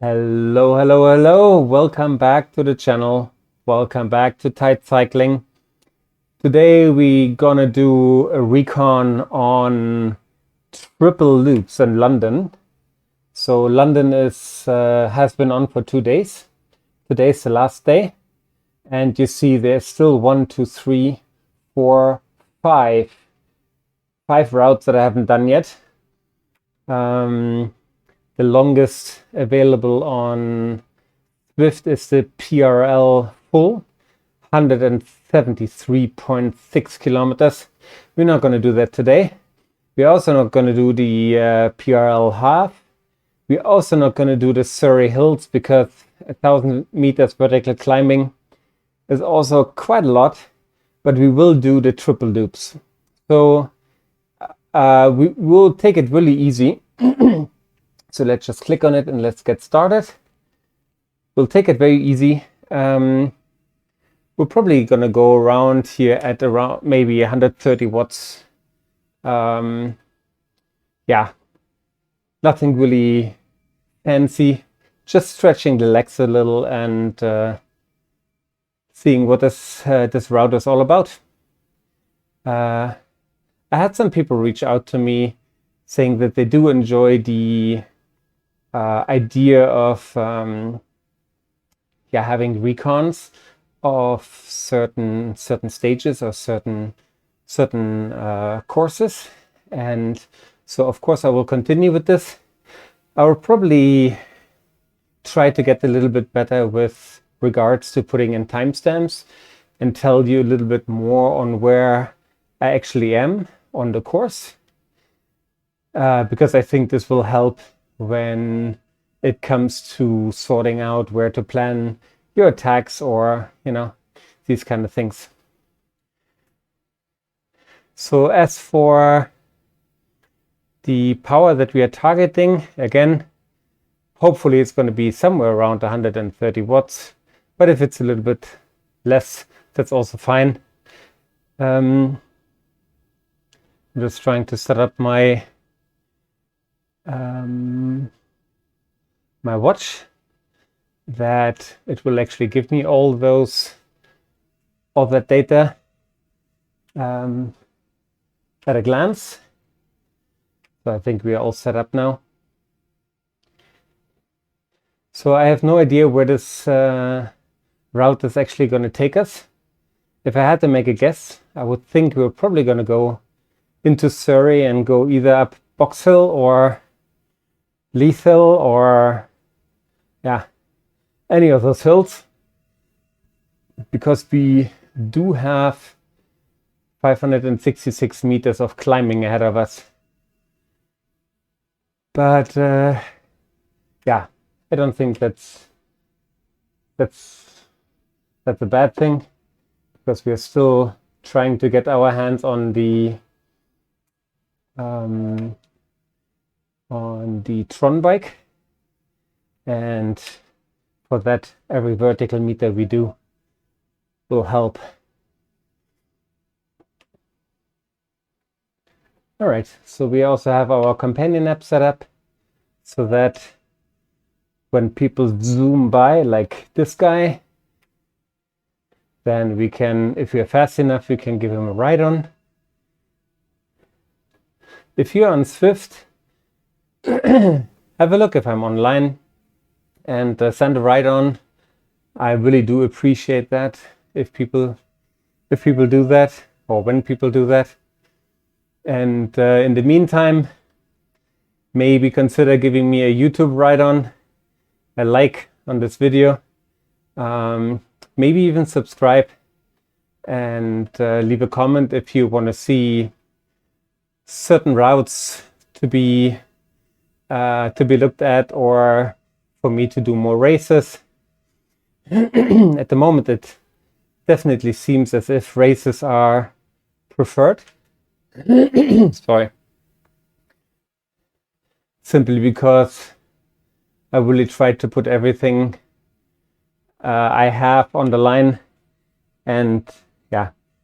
Hello, hello, hello. Welcome back to the channel. Welcome back to Tight Cycling. Today we gonna do a recon on triple loops in London. So London has been on for 2 days. Today's the last day. And you see there's still 1, 2, 3, 4, 5 routes that I haven't done yet. The longest available on Zwift is the PRL full, 173.6 kilometers. We're not going to do that today. We're also not going to do the PRL half. We're also not going to do the Surrey Hills because 1,000 meters vertical climbing is also quite a lot, but we will do the triple loops. So we will take it really easy. So let's just click on it and let's get started. We'll take it very easy. We're probably going to go around here at around maybe 130 watts. Yeah, nothing really fancy. Just stretching the legs a little and seeing what this route is all about. I had some people reach out to me saying that they do enjoy the idea of having recons of certain stages or certain courses, and so of course I will continue with this. I will probably try to get a little bit better with regards to putting in timestamps and tell you a little bit more on where I actually am on the course, because I think this will help when it comes to sorting out where to plan your attacks or, these kind of things. So as for the power that we are targeting, again, hopefully it's going to be somewhere around 130 watts. But if it's a little bit less, that's also fine. I'm just trying to set up my my watch that it will actually give me all that data at a glance. So I think we are all set up now. So I have no idea where this route is actually going to take us. If I had to make a guess, I would think we're probably going to go into Surrey and go either up Box Hill or Leith Hill or any of those hills, because we do have 566 meters of climbing ahead of us. But I don't think that's a bad thing, because we are still trying to get our hands on the Tron bike, and for that every vertical meter we do will help. All right, so we also have our companion app set up so that when people zoom by like this guy, then we can, if we're fast enough, we can give him a ride on. If you're on Zwift, have a look if I'm online and send a ride on. I really do appreciate that if people do that, or when people do that. And in the meantime, maybe consider giving me a YouTube ride on, a like on this video, maybe even subscribe, and leave a comment if you want to see certain routes to be looked at, or for me to do more races. At the moment, it definitely seems as if races are preferred. Sorry. Simply because I really tried to put everything I have on the line, and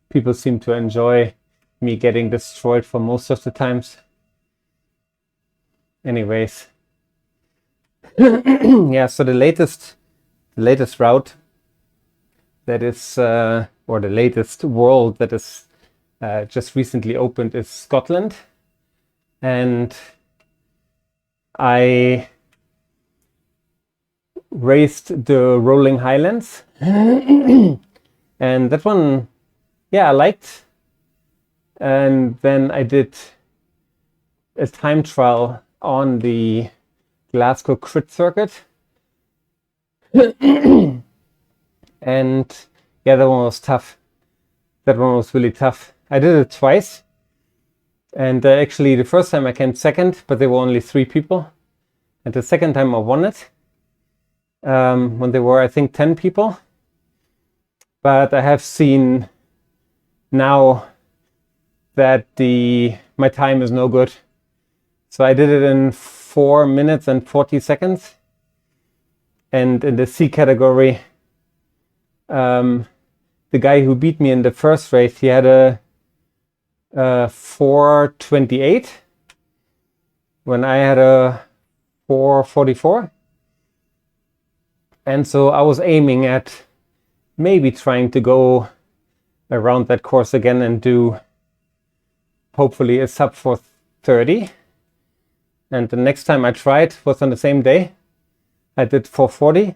people seem to enjoy me getting destroyed for most of the times. Anyways, Yeah, so the latest route that is, or the latest world that is just recently opened is Scotland. And I raced the Rolling Highlands. And that one, yeah, I liked. And then I did a time trial on the Glasgow Crit Circuit. And yeah, that one was tough. That one was really tough. I did it twice. And actually, the first time I came second, but there were only 3 people. And the second time I won it, when there were, I think, 10 people. But I have seen now that my time is no good. So I did it in 4 minutes and 40 seconds. And in the C category, the guy who beat me in the first race, he had a 4:28 when I had a 4:44. And so I was aiming at maybe trying to go around that course again and do hopefully a sub 4:30. And the next time I tried was on the same day. I did 4:40.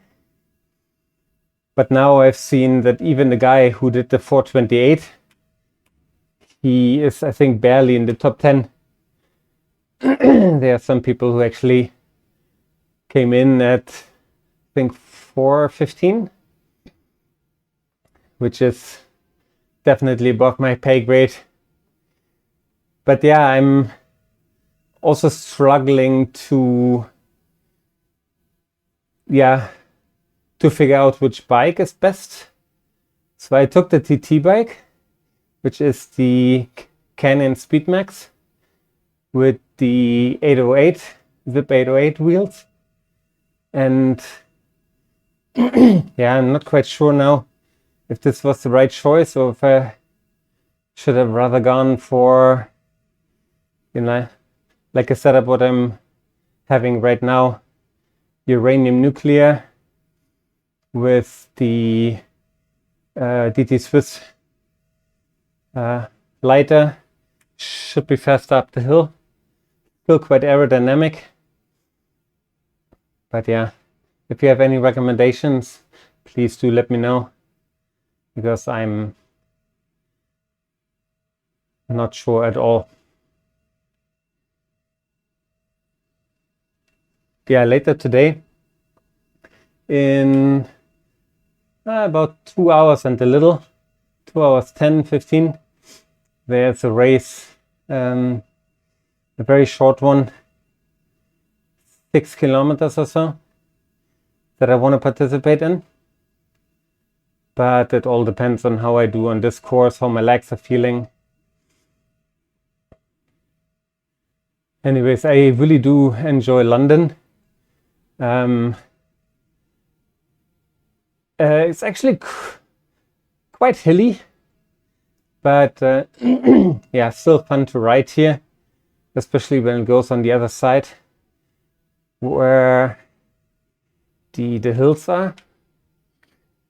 But now I've seen that even the guy who did the 4:28, he is, I think, barely in the top 10. There are some people who actually came in at, I think, 4:15, which is definitely above my pay grade. But yeah, I'm also struggling to figure out which bike is best. So I took the TT bike, which is the Canyon Speedmax with the 808, Zip 808 wheels. And yeah, I'm not quite sure now if this was the right choice or if I should have rather gone for, like a setup what I'm having right now, uranium nuclear with the DT Swiss lighter. Should be faster up the hill. Still quite aerodynamic. But yeah, if you have any recommendations, please do let me know, because I'm not sure at all. Yeah, later today, in about 2 hours and a little, 2 hours 10, 15, there's a race, a very short one, 6 kilometers or so, that I want to participate in. But it all depends on how I do on this course, how my legs are feeling. Anyways, I really do enjoy London. It's actually quite hilly, but yeah, still fun to ride here, especially when it goes on the other side where the hills are.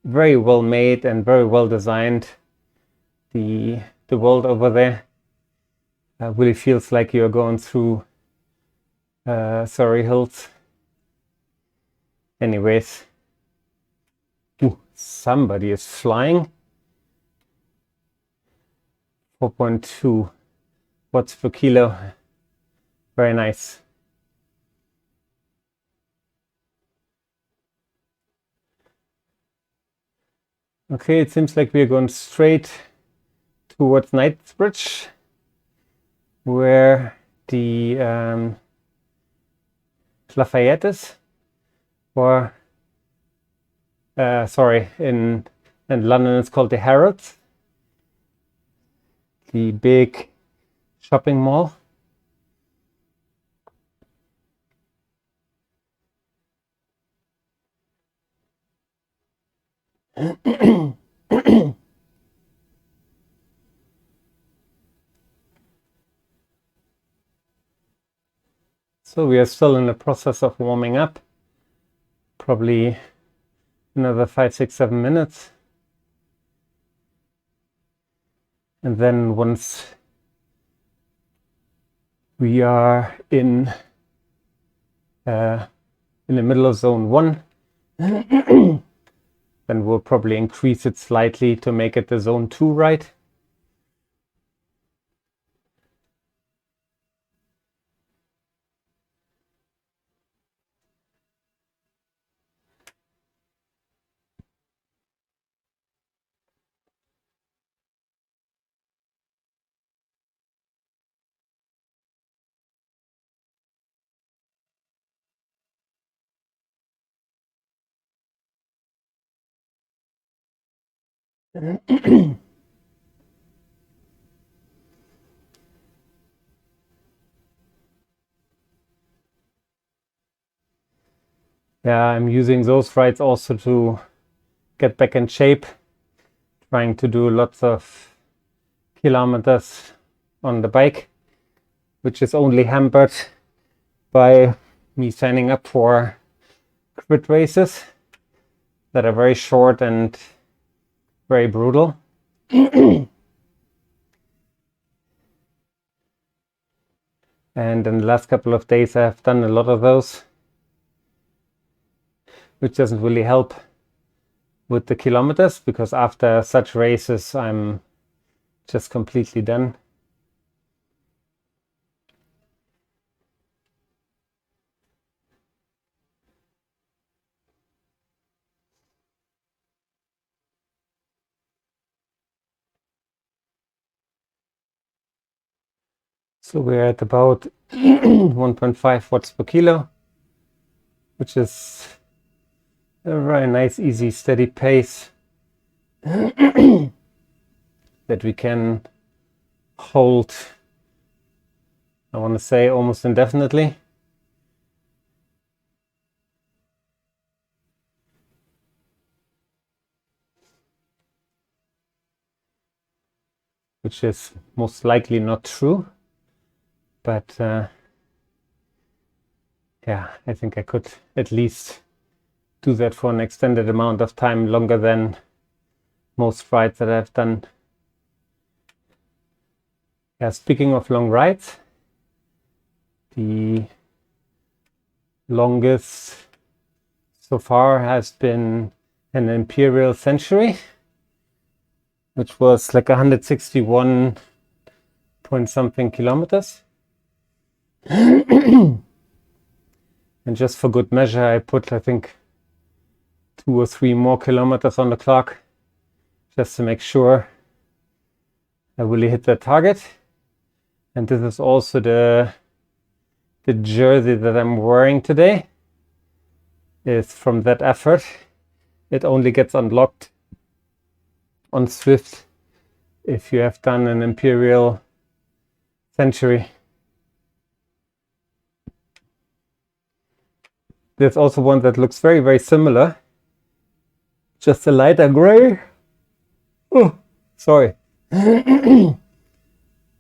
Very well made and very well designed. The world over there really feels like you're going through Surrey Hills. Anyways, somebody is flying. 4.2 watts per kilo. Very nice. Okay, it seems like we're going straight towards Knightsbridge, where the Lafayette is, or sorry, in London it's called the Harrods, the big shopping mall. So we are still in the process of warming up. probably another 5, 6, 7 minutes. And then once we are in the middle of zone 1, then we'll probably increase it slightly to make it the zone 2 ride. Yeah, I'm using those rides also to get back in shape, trying to do lots of kilometers on the bike, which is only hampered by me signing up for crit races that are very short and very brutal. And in the last couple of days I've done a lot of those, which doesn't really help with the kilometers, because after such races I'm just completely done. So we're at about 1.5 watts per kilo, which is a very nice, easy, steady pace that we can hold, I want to say, almost indefinitely. Which is most likely not true, but yeah, I think I could at least do that for an extended amount of time, longer than most rides that I've done. Yeah, speaking of long rides, the longest so far has been an Imperial Century, which was like 161 point something kilometers. And just for good measure, I put, I think, 2 or 3 more kilometers on the clock, just to make sure I really hit that target. And this is also the jersey that I'm wearing today. Is from that effort. It only gets unlocked on Zwift if you have done an Imperial Century. There's also one that looks very, very similar, just a lighter gray. Oh, sorry.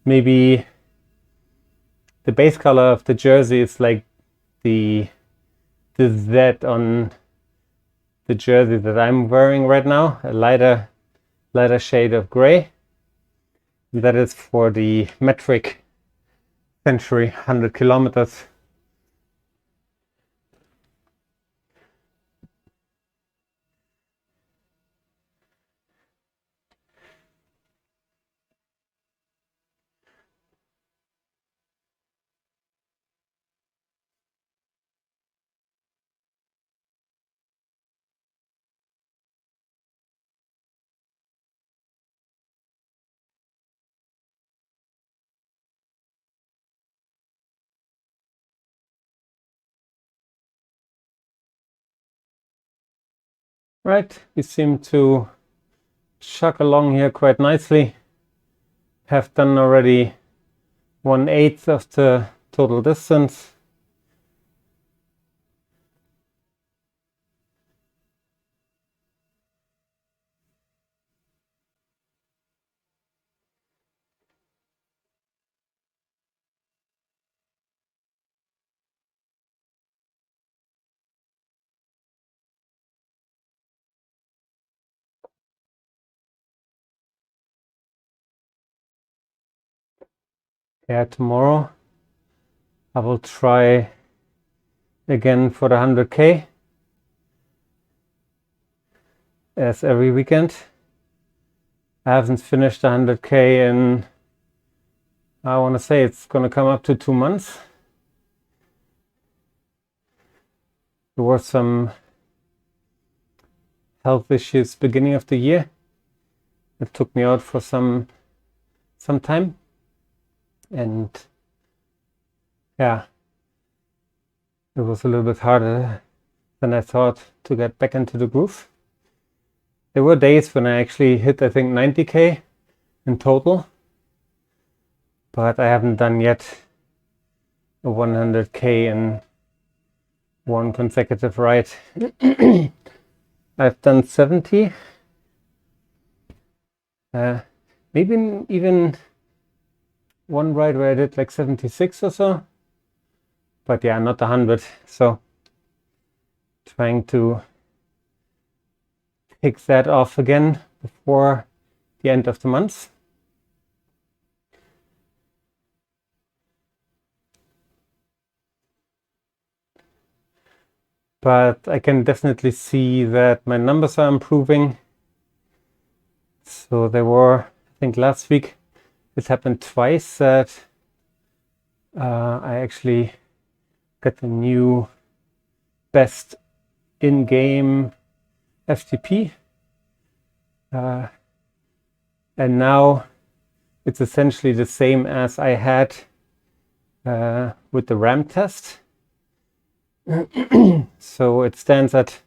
Maybe the base color of the jersey is like the Z on the jersey that I'm wearing right now, a lighter shade of gray. And that is for the metric century, 100 kilometers. Right, we seem to chug along here quite nicely. Have done already 1/8 of the total distance. Yeah, tomorrow I will try again for the 100K as every weekend. I haven't finished the 100K in, I want to say it's going to come up to 2 months. There were some health issues beginning of the year. It took me out for some time. And yeah, it was a little bit harder than I thought to get back into the groove. There were days when I actually hit, I think, 90K in total, but I haven't done yet a 100K in one consecutive ride. I've done 70, maybe even one ride where I did like 76 or so, but yeah, not 100. So trying to tick that off again before the end of the month. But I can definitely see that my numbers are improving. So there were, I think last week, it happened twice that I actually got the new best in-game FTP. And now it's essentially the same as I had with the RAM test. So it stands at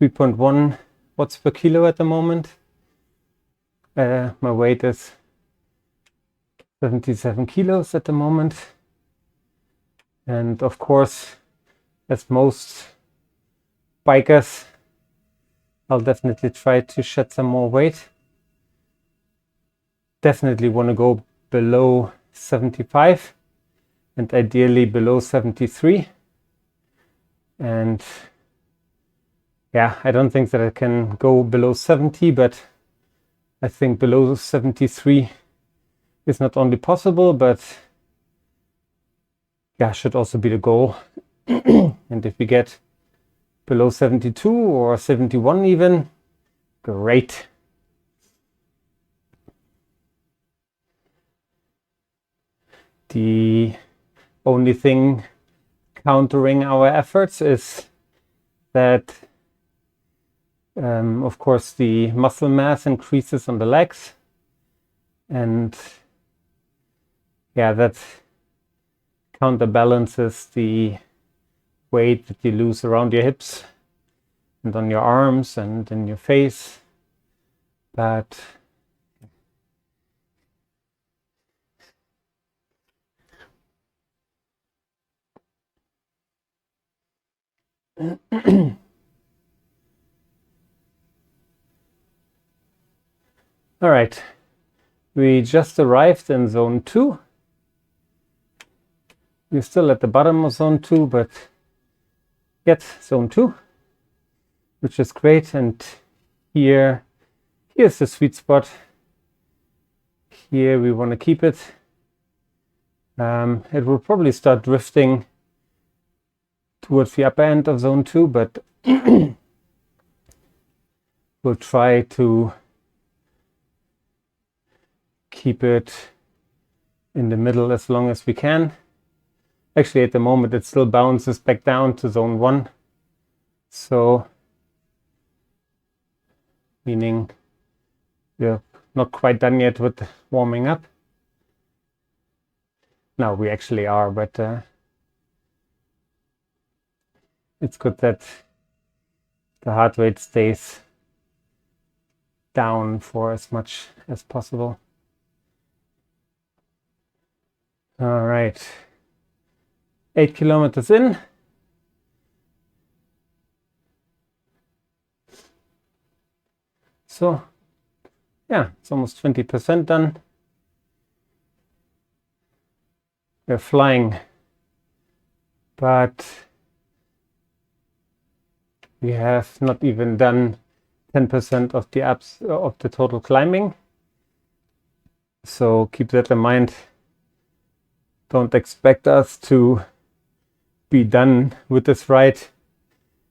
3.1 watts per kilo at the moment. My weight is 77 kilos at the moment. And of course, as most bikers, I'll definitely try to shed some more weight. Definitely want to go below 75 and ideally below 73. And yeah, I don't think that I can go below 70, but I think below 73 is not only possible, but yeah, should also be the goal. And if we get below 72 or 71 even, great. The only thing countering our efforts is that, of course, the muscle mass increases on the legs. And yeah, that counterbalances the weight that you lose around your hips and on your arms and in your face. But all right, we just arrived in zone 2. We're still at the bottom of zone 2, but yet zone 2, which is great. And here's the sweet spot. Here we want to keep it. It will probably start drifting towards the upper end of zone 2, but we'll try to keep it in the middle as long as we can. Actually, at the moment, it still bounces back down to zone 1. So, meaning we're not quite done yet with warming up. No, we actually are, but it's good that the heart rate stays down for as much as possible. All right, 8 kilometers in. So yeah, it's almost 20% done. We're flying, but we have not even done 10% of the total climbing. So keep that in mind Don't expect us to be done with this ride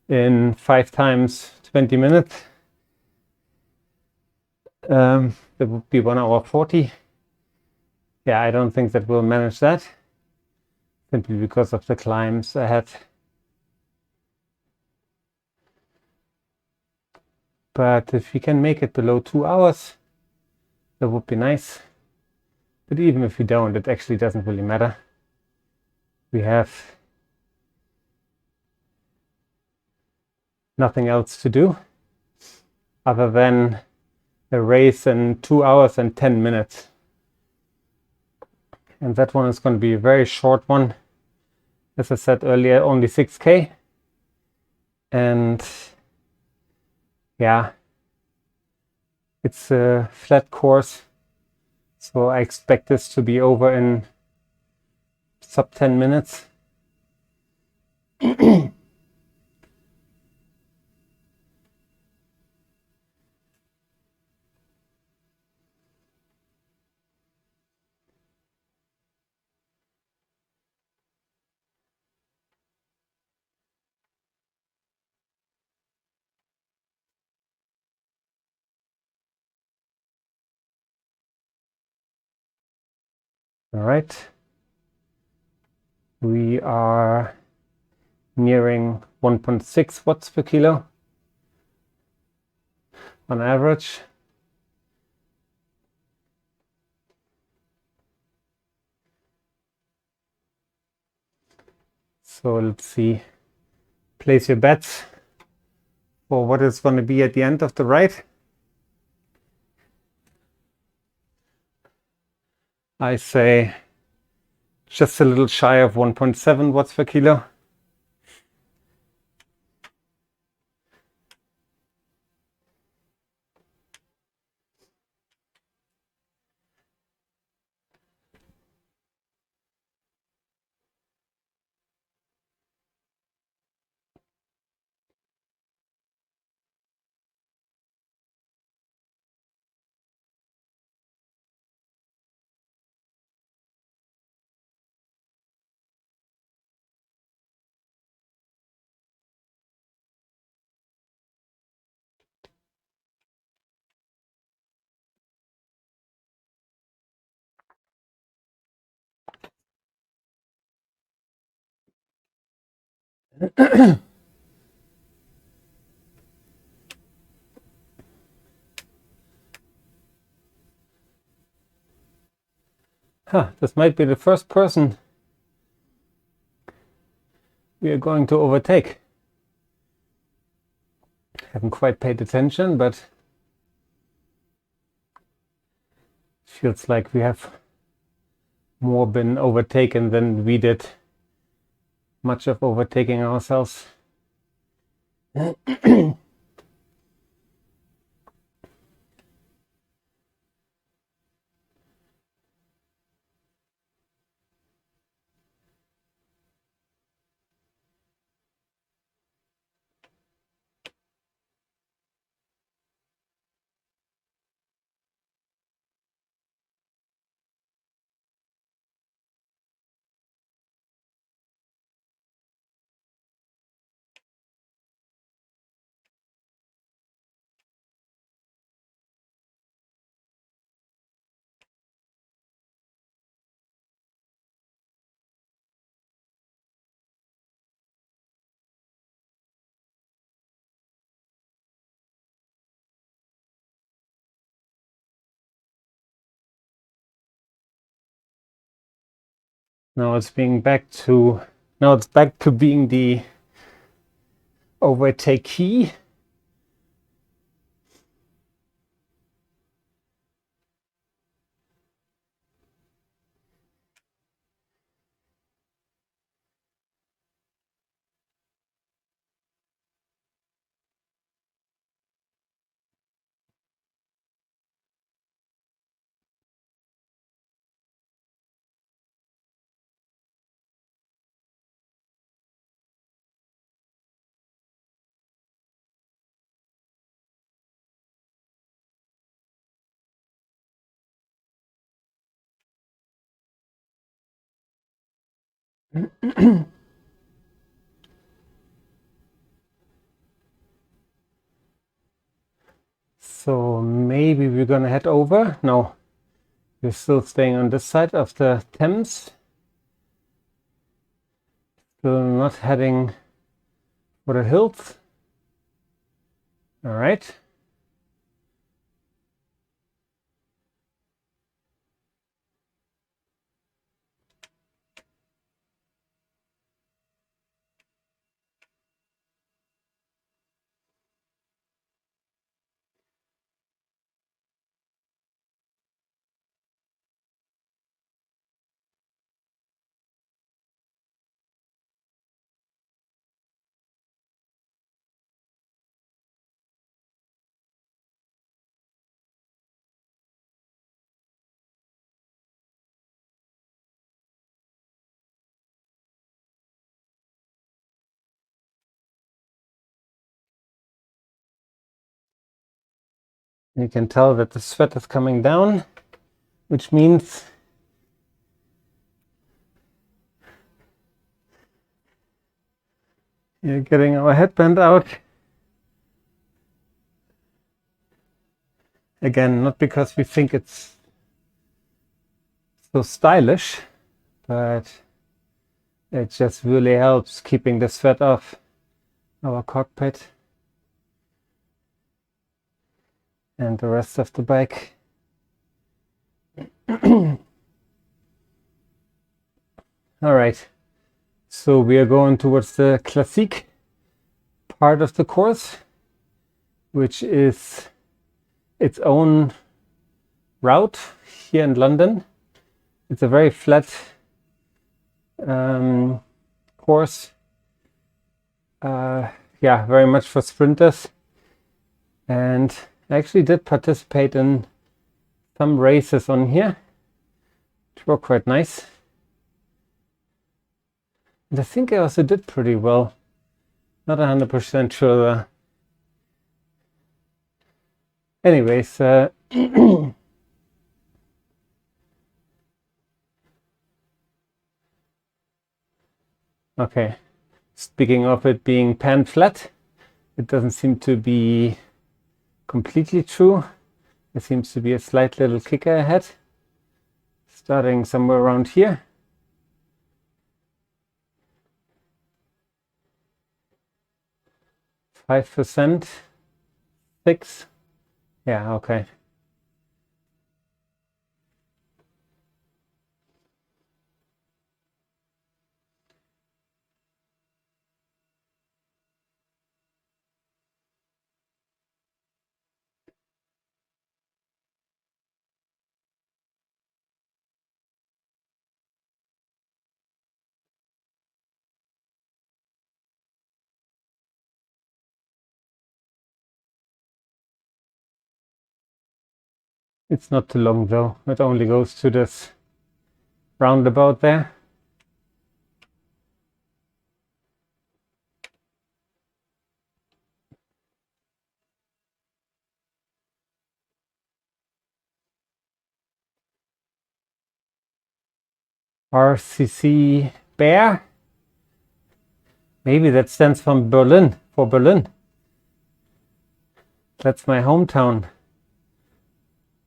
in 5 times 20 minutes. That would be 1 hour 40. Yeah, I don't think that we'll manage that, simply because of the climbs ahead. But if we can make it below 2 hours, that would be nice. But even if we don't, it actually doesn't really matter. We have nothing else to do other than a race in 2 hours and 10 minutes. And that one is going to be a very short one. As I said earlier, only 6K. And yeah, it's a flat course. So I expect this to be over in sub 10 minutes. All right. We are nearing 1.6 watts per kilo on average. So let's see. Place your bets for what it's going to be at the end of the ride. I say just a little shy of 1.7 watts per kilo. This might be the first person we are going to overtake. Haven't quite paid attention, but feels like we have more been overtaken than we did much of overtaking ourselves. Now it's back to being the overtakee. So maybe we're gonna head over. No, we're still staying on this side of the Thames. Still not heading for the hills. All right. You can tell that the sweat is coming down, which means you're getting our headband out. Again, not because we think it's so stylish, but it just really helps keeping the sweat off our cockpit and the rest of the bike. All right, so we are going towards the classique part of the course, which is its own route here in London. It's a very flat course. Yeah, very much for sprinters. And I actually did participate in some races on here, which were quite nice. And I think I also did pretty well. Not 100% sure. Anyways, okay. Speaking of it being pan flat, it doesn't seem to be completely true. There seems to be a slight little kicker ahead, starting somewhere around here. %, 6. Yeah, okay. It's not too long though. It only goes to this roundabout there. RCC Bear. Maybe that stands for Berlin. That's my hometown.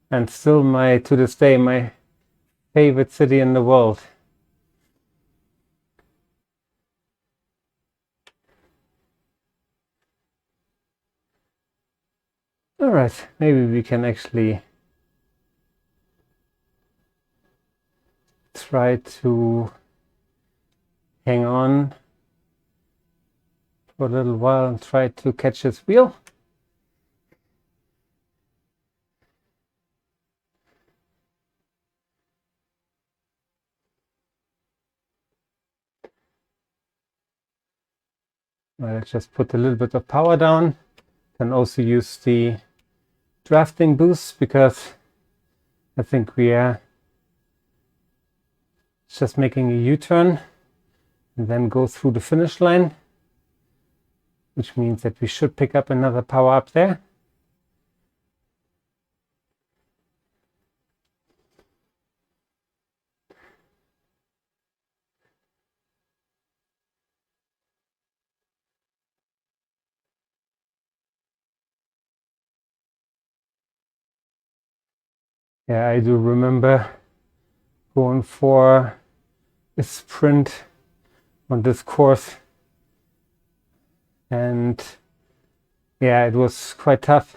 And still to this day, my favorite city in the world. All right, maybe we can actually try to hang on for a little while and try to catch his wheel. I'll just put a little bit of power down. Can also use the drafting boost because I think we are just making a U-turn and then go through the finish line, which means that we should pick up another power up there. Yeah, I do remember going for a sprint on this course, and yeah, it was quite tough.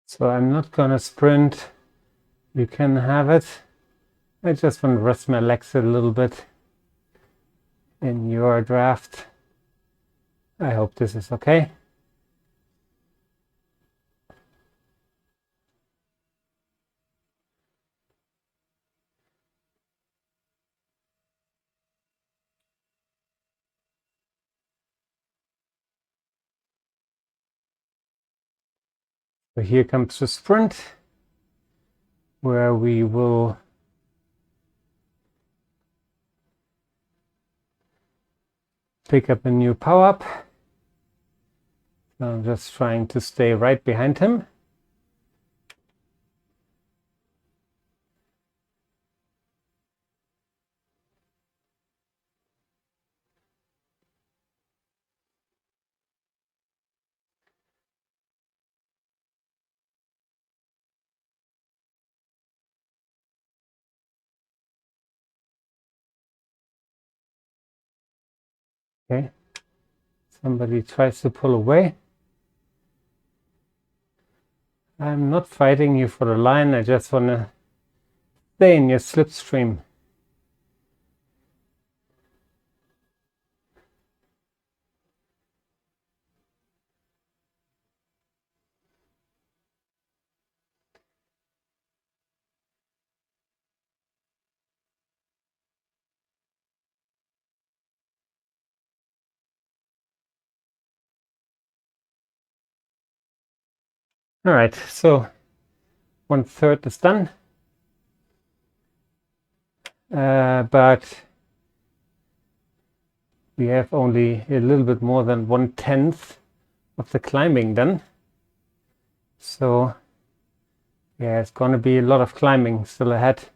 So I'm not gonna sprint. You can have it. I just want to rest my legs a little bit in your draft. I hope this is okay. So here comes the sprint, where we will pick up a new power up. So I'm just trying to stay right behind him. Okay. Somebody tries to pull away. I'm not fighting you for the line. I just want to stay in your slipstream. All right, so 1/3 is done. But we have only a little bit more than 1/10 of the climbing done. So yeah, it's going to be a lot of climbing still ahead.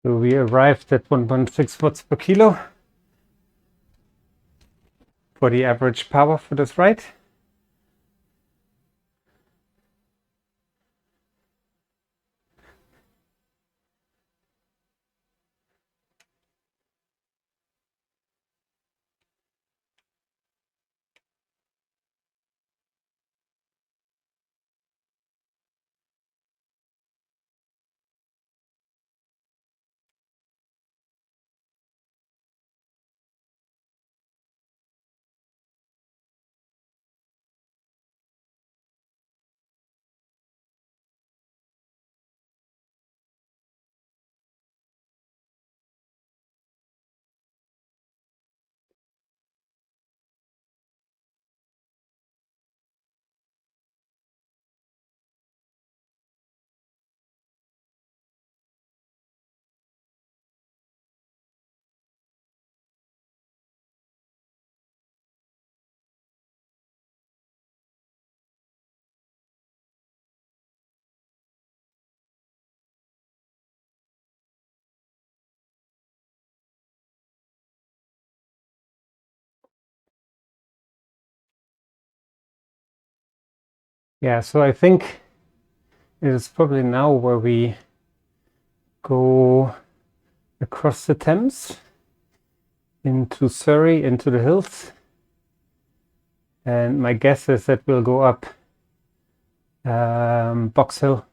So we arrived at 1.6 watts per kilo for the average power for this ride. Yeah, so I think it is probably now where we go across the Thames into Surrey, into the hills. And my guess is that we'll go up Box Hill.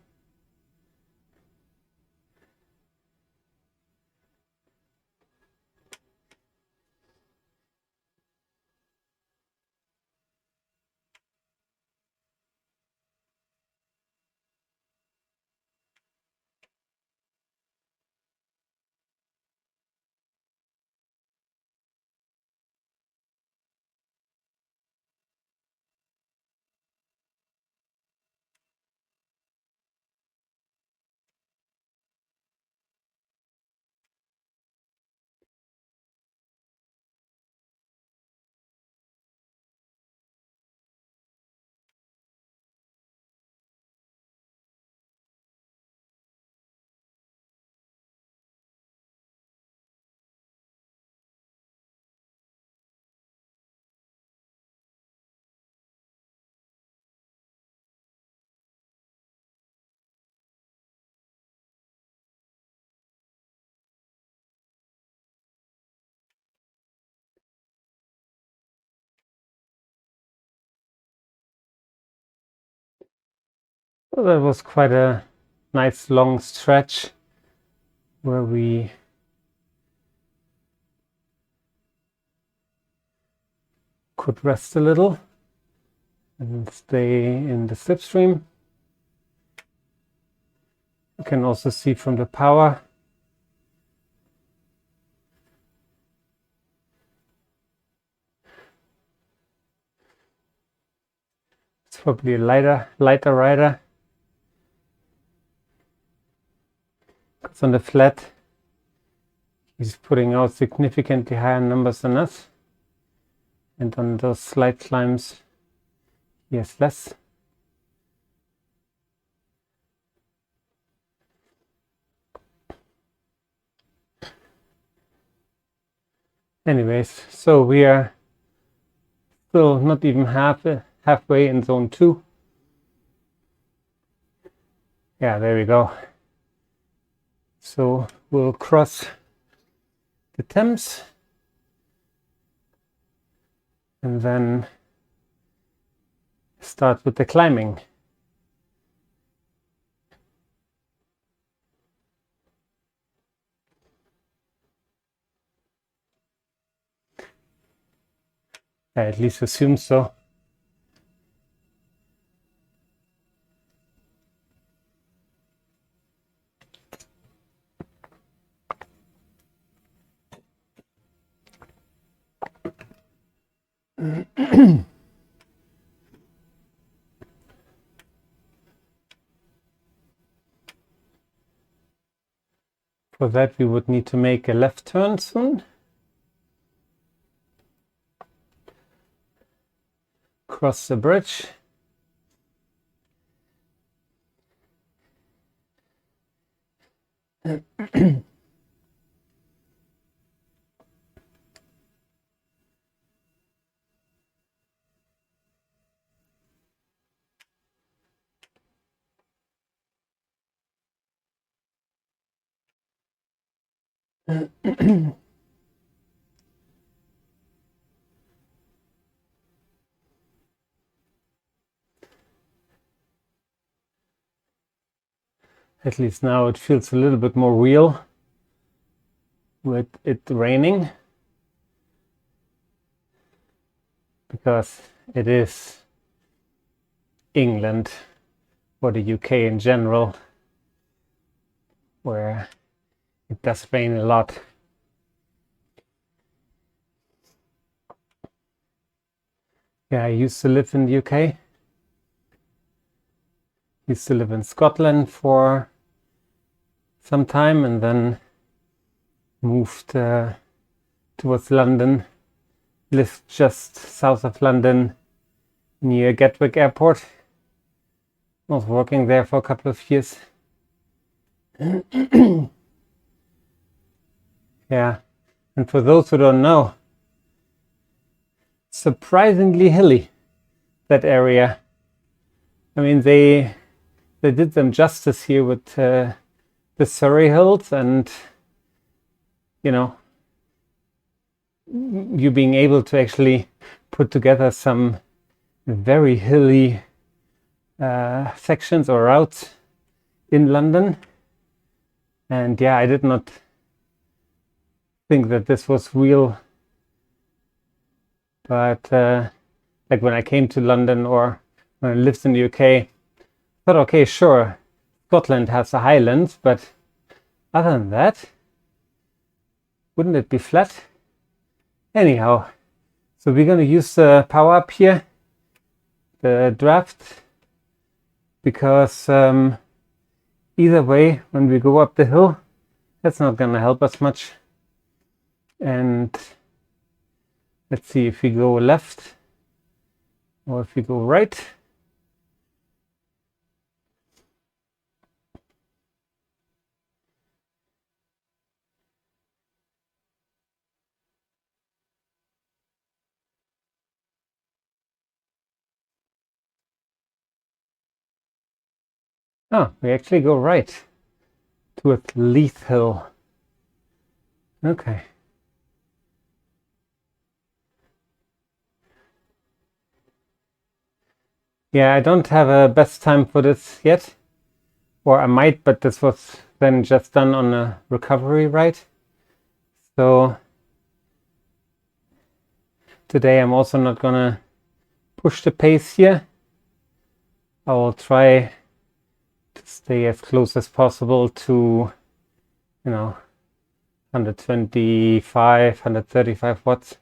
So that was quite a nice long stretch where we could rest a little and stay in the slipstream. You can also see from the power it's probably a lighter rider. Because on the flat he's putting out significantly higher numbers than us, and on those slight climbs he has less. Anyways, so we are still not even halfway in zone 2. Yeah, there we go. So we'll cross the Thames and then start with the climbing. I at least assume so. For that we would need to make a left turn soon. Cross the bridge. At least now it feels a little bit more real with it raining, because it is England or the UK in general where it does rain a lot. Yeah, I used to live in the UK. Used to live in Scotland for some time and then moved towards London. Lived just south of London near Gatwick Airport. Was working there for a couple of years. Yeah, and for those who don't know, surprisingly hilly, that area. I mean, they did them justice here with the Surrey Hills, and you know, you being able to actually put together some very hilly sections or routes in London. And yeah, I did not think that this was real, but like when I came to London or when I lived in the UK, I thought, okay, sure, Scotland has the Highlands, but other than that, wouldn't it be flat? Anyhow, so we're going to use the power up here, the draft, because either way, when we go up the hill, that's not going to help us much. And let's see if we go left or if we go right. Oh, we actually go right towards Leith Hill. Okay. Yeah, I don't have a best time for this yet. Or I might, but this was then just done on a recovery ride. So today I'm also not gonna push the pace here. I will try to stay as close as possible to, 125, 135 watts.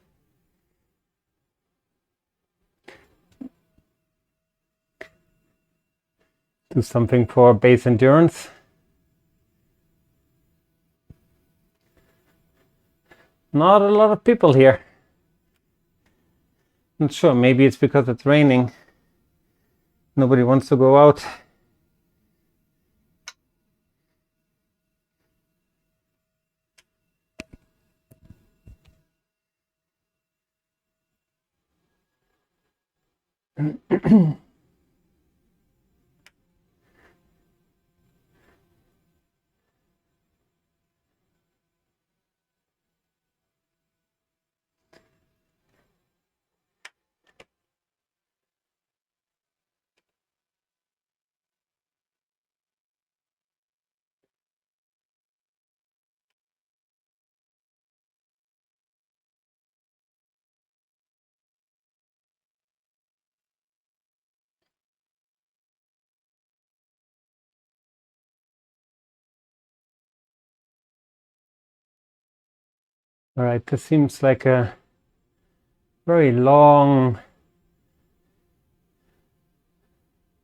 Do something for base endurance. Not a lot of people here. Not sure, maybe it's because it's raining. Nobody wants to go out. All right, this seems like a very long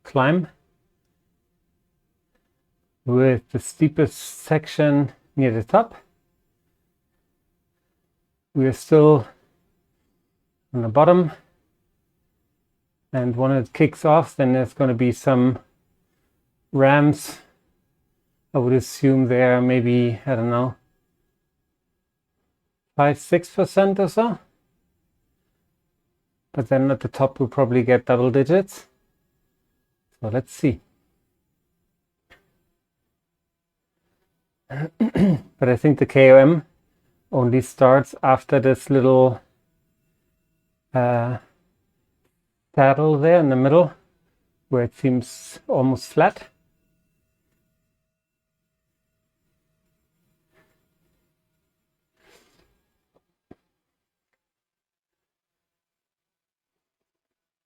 climb with the steepest section near the top. We are still on the bottom, and when it kicks off, then there's going to be some ramps. I would assume there maybe, I don't know, 5-6% or so. But then at the top we'll probably get double digits. So let's see. But I think the KOM only starts after this little saddle there in the middle, where it seems almost flat.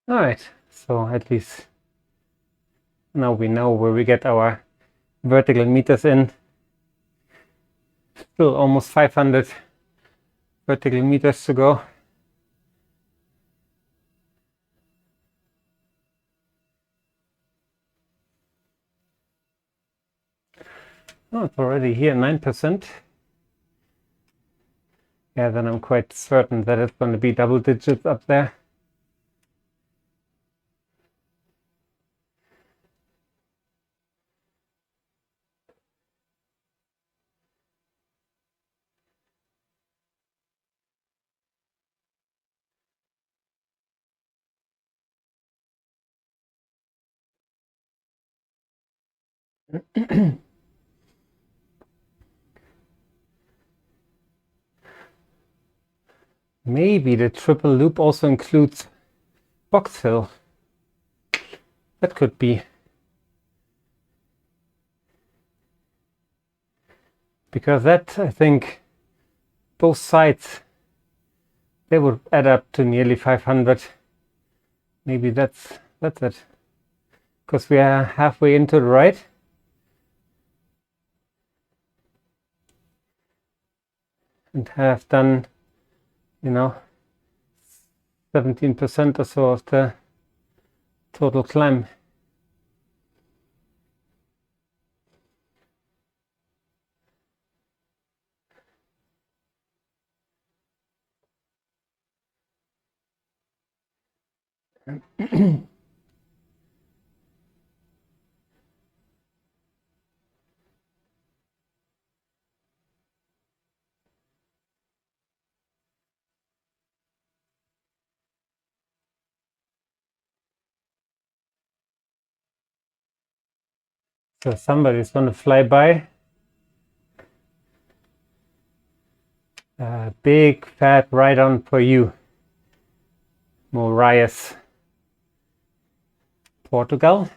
All right, so at least now we know where we get our vertical meters in. Still almost 500 vertical meters to go. Oh, it's already here, 9%. Yeah, then I'm quite certain that it's going to be double digits up there. Maybe the triple loop also includes Box Hill. That could be. Because that, I think, both sides, they would add up to nearly 500. Maybe that's it. Because we are halfway into the ride. And have done, 17% or so of the total climb. So somebody's going to fly by. Big fat ride on for you, Marias, Portugal.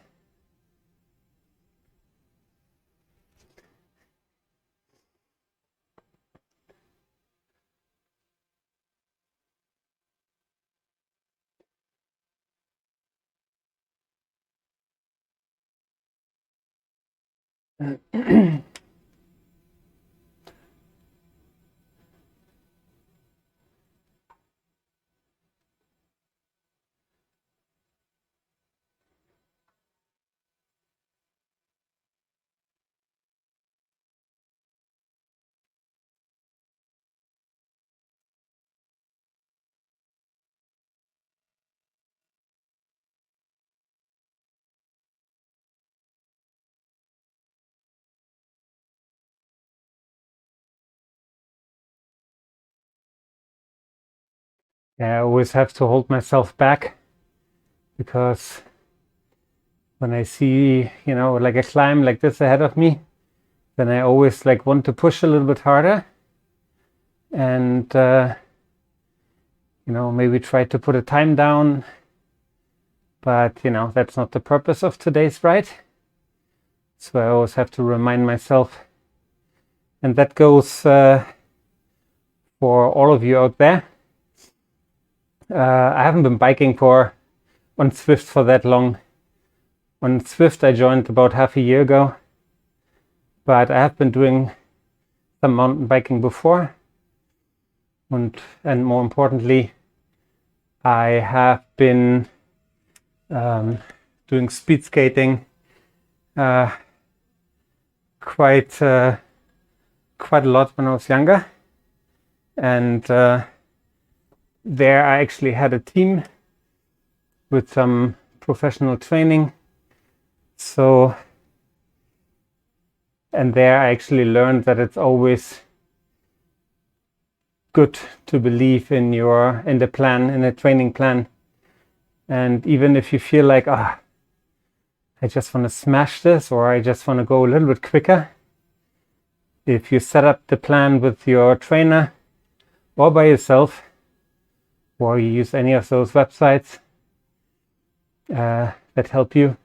I always have to hold myself back, because when I see, like a climb like this ahead of me, then I always want to push a little bit harder and, maybe try to put a time down. But, that's not the purpose of today's ride. So I always have to remind myself. And that goes for all of you out there. I haven't been biking on Zwift for that long. On Zwift I joined about half a year ago, but I have been doing some mountain biking before, and more importantly, I have been doing speed skating quite a lot when I was younger, and there I actually had a team with some professional training. So, and there I actually learned that it's always good to believe in the plan, in a training plan. And even if you feel like, I just want to smash this, or I just want to go a little bit quicker, if you set up the plan with your trainer or by yourself, or you use any of those websites that help you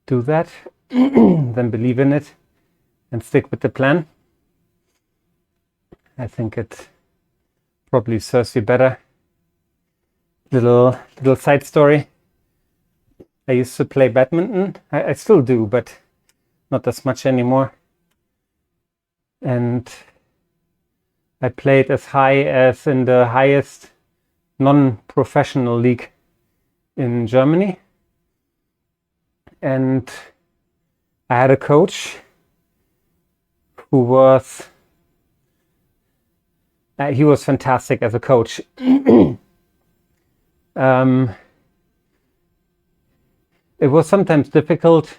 do that, then believe in it and stick with the plan. I think it probably serves you better. Little side story. I used to play badminton. I still do, but not as much anymore. And I played as high as in the highest non-professional league in Germany. And I had a coach who was he was fantastic as a coach. It was sometimes difficult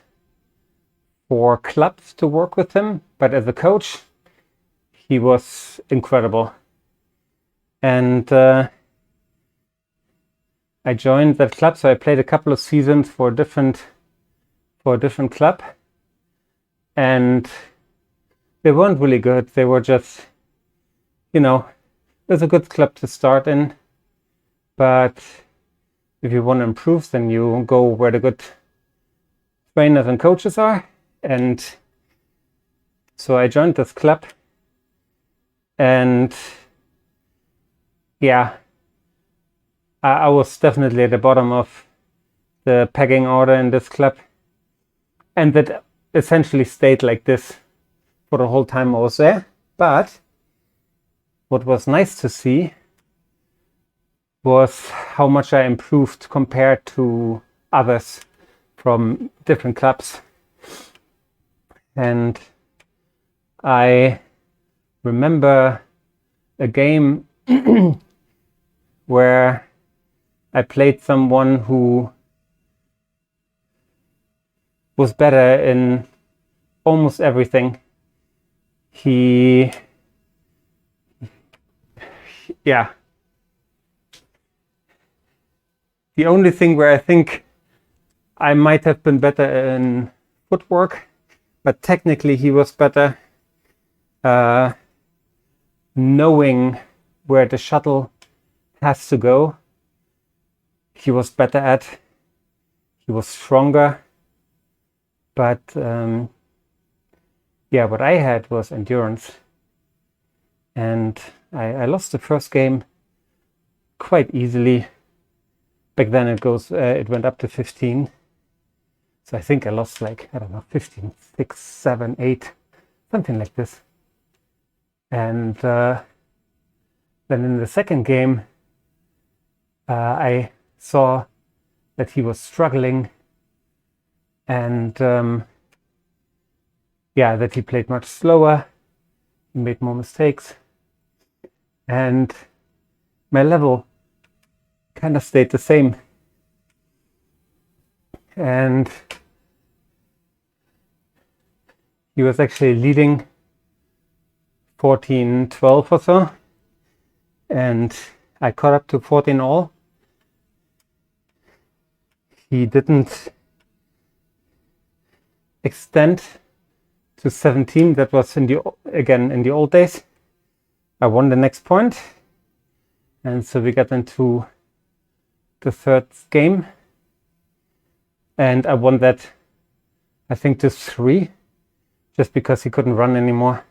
for clubs to work with him, but as a coach, he was incredible. And I joined that club, so I played a couple of seasons for a different club, and they weren't really good. They were just, a it's a good club to start in. But if you want to improve, then you go where the good trainers and coaches are. And so I joined this club, and yeah, I was definitely at the bottom of the pecking order in this club, and that essentially stayed like this for the whole time I was there. But what was nice to see was how much I improved compared to others from different clubs. And I remember a game where I played someone who was better in almost everything. Yeah. The only thing where I think I might have been better in footwork, but technically he was better knowing where the shuttle has to go. He was better at. He was stronger. But yeah, what I had was endurance. And I lost the first game quite easily. Back then it went up to 15. So I think I lost like, I don't know, 15, 6, 7, 8, something like this. And then in the second game, I saw that he was struggling, and yeah, that he played much slower, he made more mistakes, and my level kind of stayed the same. And he was actually leading 14-12 or so, and I caught up to 14 all. He didn't extend to 17. That was in the old days. I won the next point, and so we got into the third game, and I won that, I think, to 3, just because he couldn't run anymore.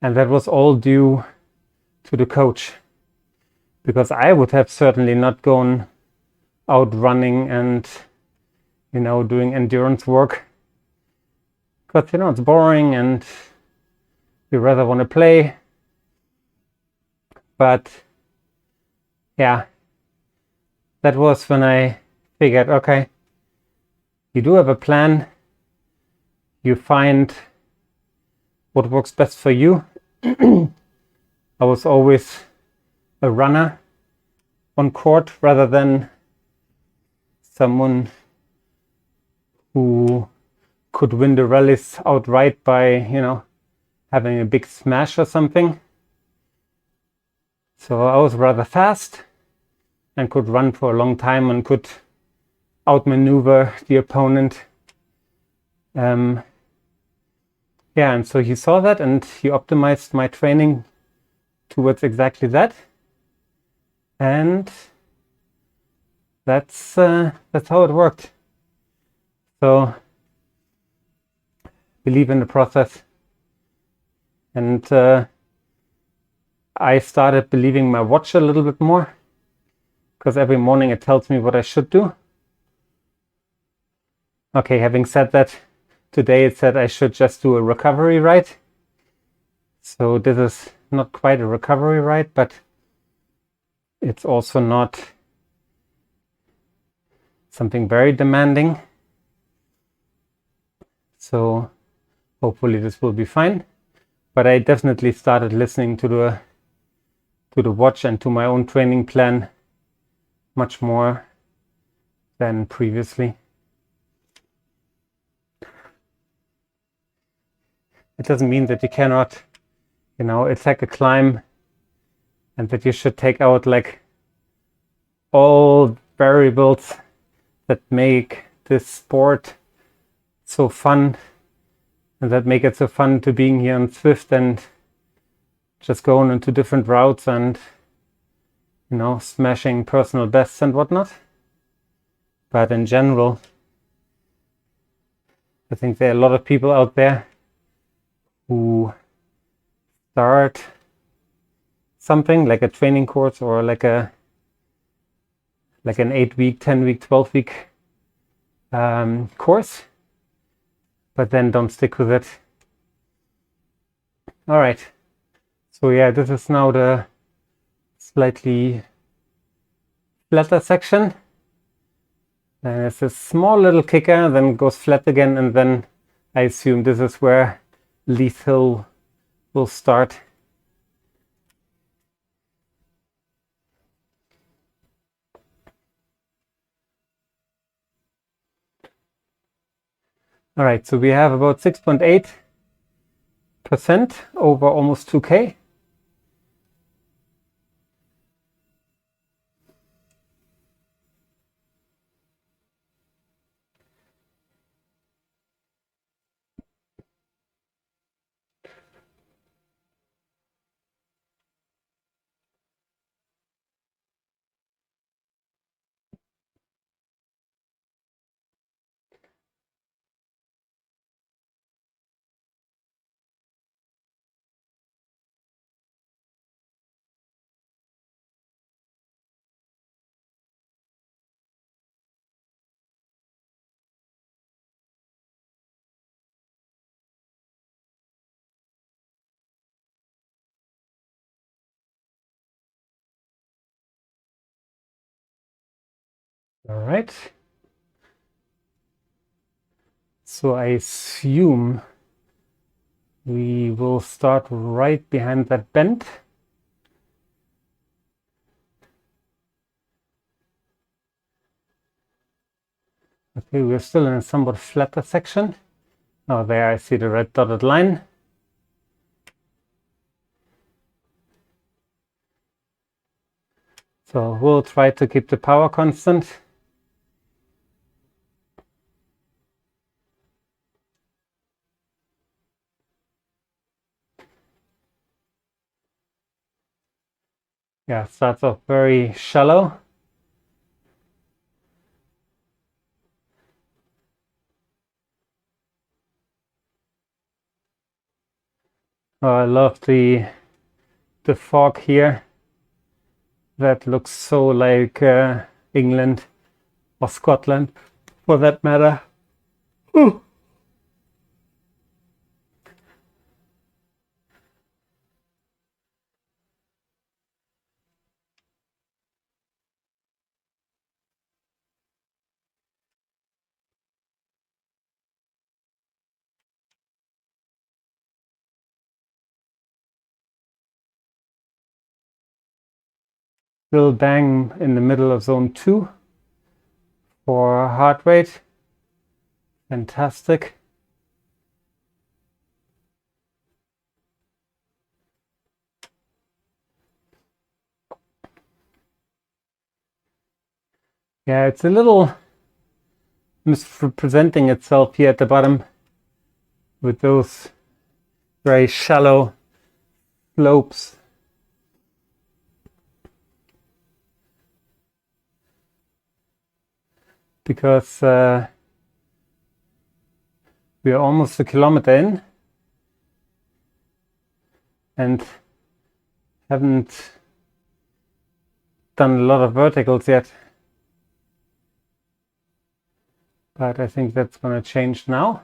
And that was all due to the coach, because I would have certainly not gone out running and, you know, doing endurance work, because, you know, it's boring and you rather want to play. But yeah, that was when I figured, okay, you do have a plan, you find what works best for you. I was always a runner on court rather than someone who could win the rallies outright by, you know, having a big smash or something. So I was rather fast and could run for a long time and could outmaneuver the opponent. Yeah, and so he saw that and he optimized my training towards exactly that. And that's how it worked. So believe in the process. And I started believing my watch a little bit more, because every morning it tells me what I should do. Okay, having said that, today it said I should just do a recovery ride. So this is not quite a recovery ride, but it's also not something very demanding. So hopefully this will be fine. But I definitely started listening to the watch and to my own training plan much more than previously. It doesn't mean that you cannot, you know, attack a climb and that you should take out like all variables that make this sport so fun and that make it so fun to being here on Zwift and just going into different routes and, you know, smashing personal bests and whatnot. But in general, I think there are a lot of people out there who start something like a training course or like an 8-week, 10-week, 12-week course, but then don't stick with it. All right. So yeah, this is now the slightly flatter section. And it's a small little kicker, then goes flat again, and then I assume this is where Leith Hill will start. All right, so we have about 6.8% over almost 2K. All right. So I assume we will start right behind that bend. Okay, we're still in a somewhat flatter section. Oh, there I see the red dotted line. So we'll try to keep the power constant. Yeah, starts off very shallow. Oh, I love the fog here. That looks so like England or Scotland, for that matter. Ooh. Still bang in the middle of zone 2 for heart rate. Fantastic. Yeah, it's a little misrepresenting itself here at the bottom with those very shallow slopes. Because we are almost a kilometer in and haven't done a lot of verticals yet. But I think that's going to change now.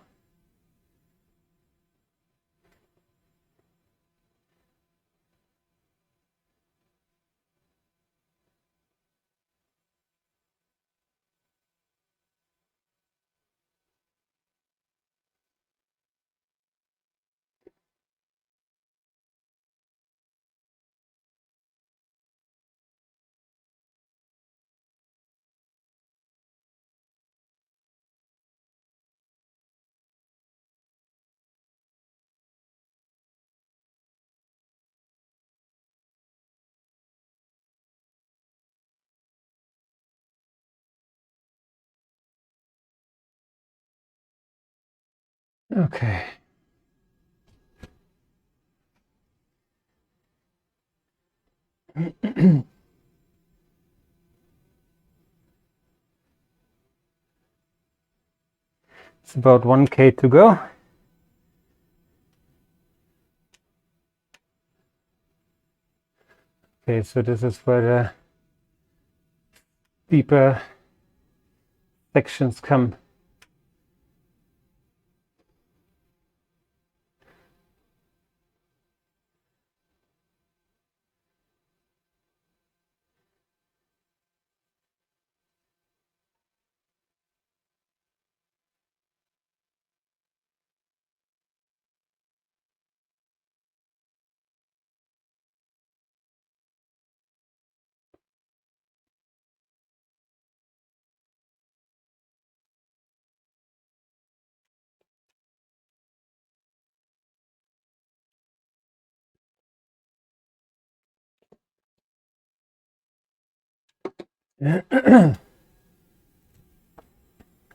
Okay. It's about 1K to go. Okay, so this is where the deeper sections come.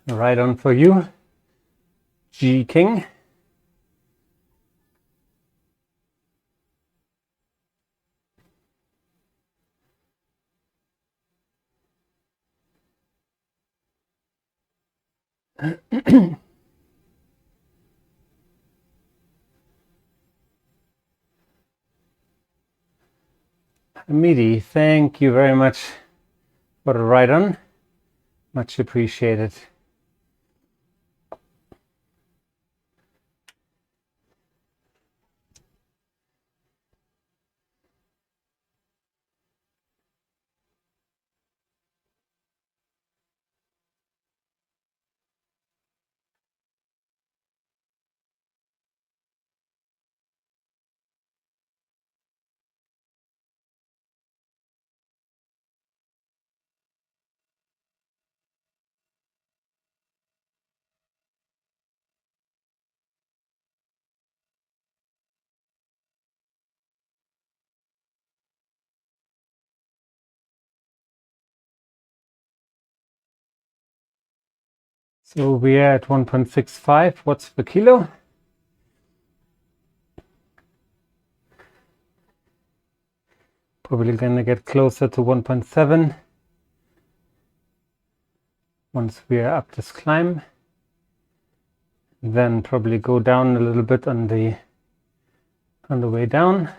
Right on for you, G King. Midi, thank you very much for the ride on. Much appreciated. So we are at 1.65 watts per kilo. Probably gonna get closer to 1.7 once we are up this climb. Then probably go down a little bit on the way down.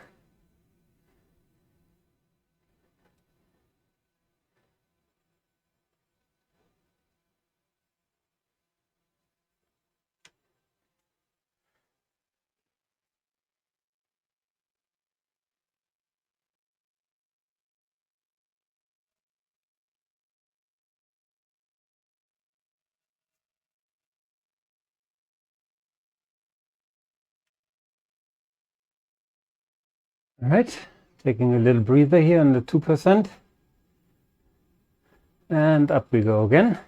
All right, taking a little breather here on the 2%. And up we go again.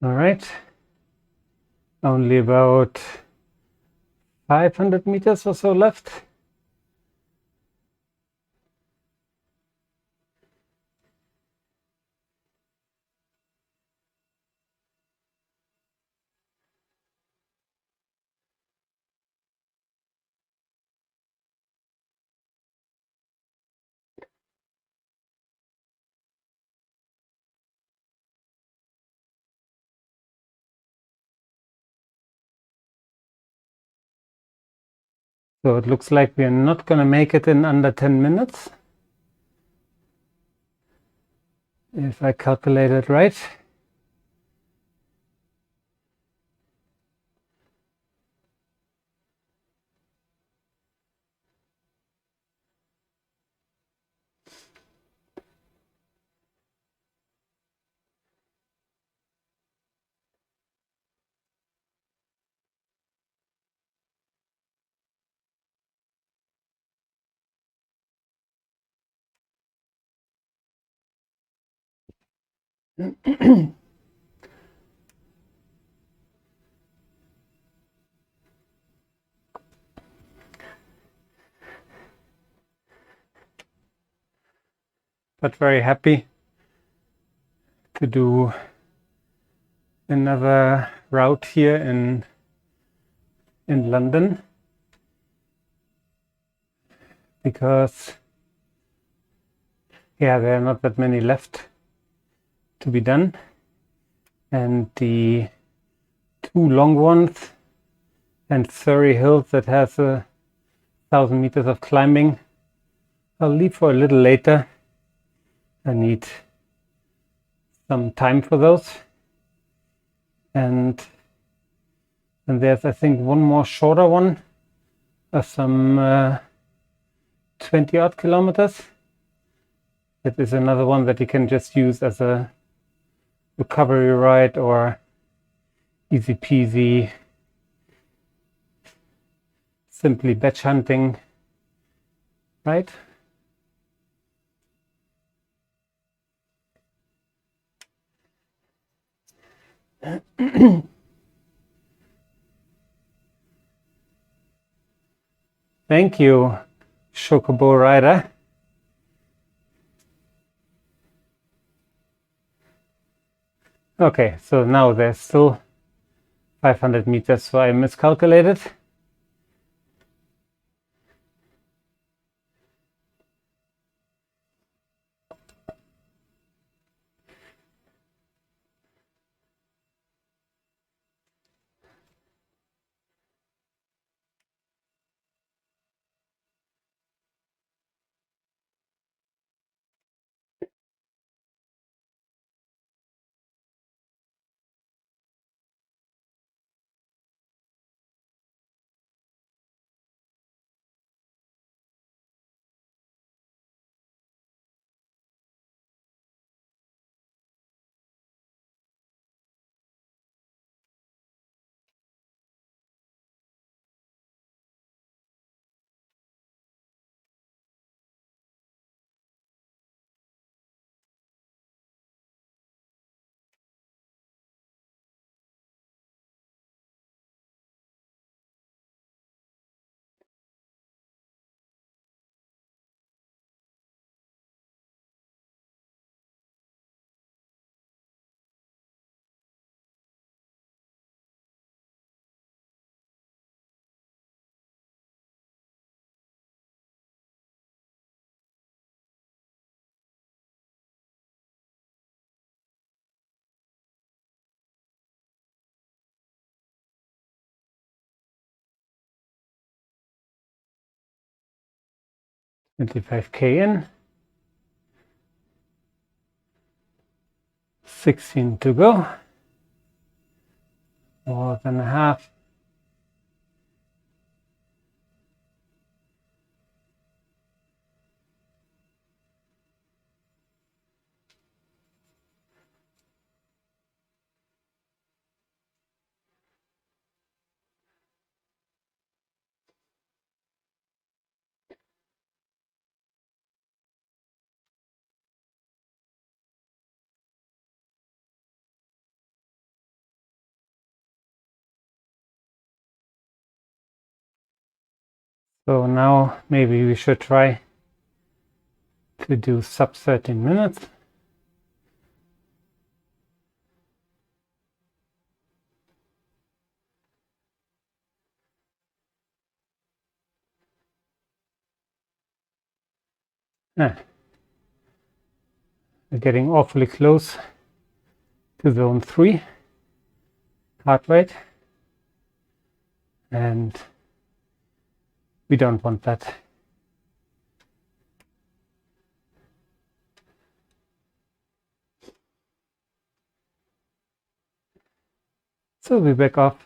All right, only about 500 meters or so left. So it looks like we are not going to make it in under 10 minutes. If I calculated right. But very happy to do another route here in London, because yeah, there are not that many left to be done, and the two long ones and Surrey Hills that has 1,000 meters of climbing, I'll leave for a little later. I need some time for those, and there's, I think, one more shorter one of some 20 odd kilometers. That is another one that you can just use as a recovery ride or easy peasy, simply batch hunting, right? Thank you, Chocobo Rider. Okay, so now there's still 500 meters, so I miscalculated. $25K in, 16 to go, more than a half. So now maybe we should try to do sub 13 minutes. We're getting awfully close to zone 3 heart rate, and we don't want that. So we back off.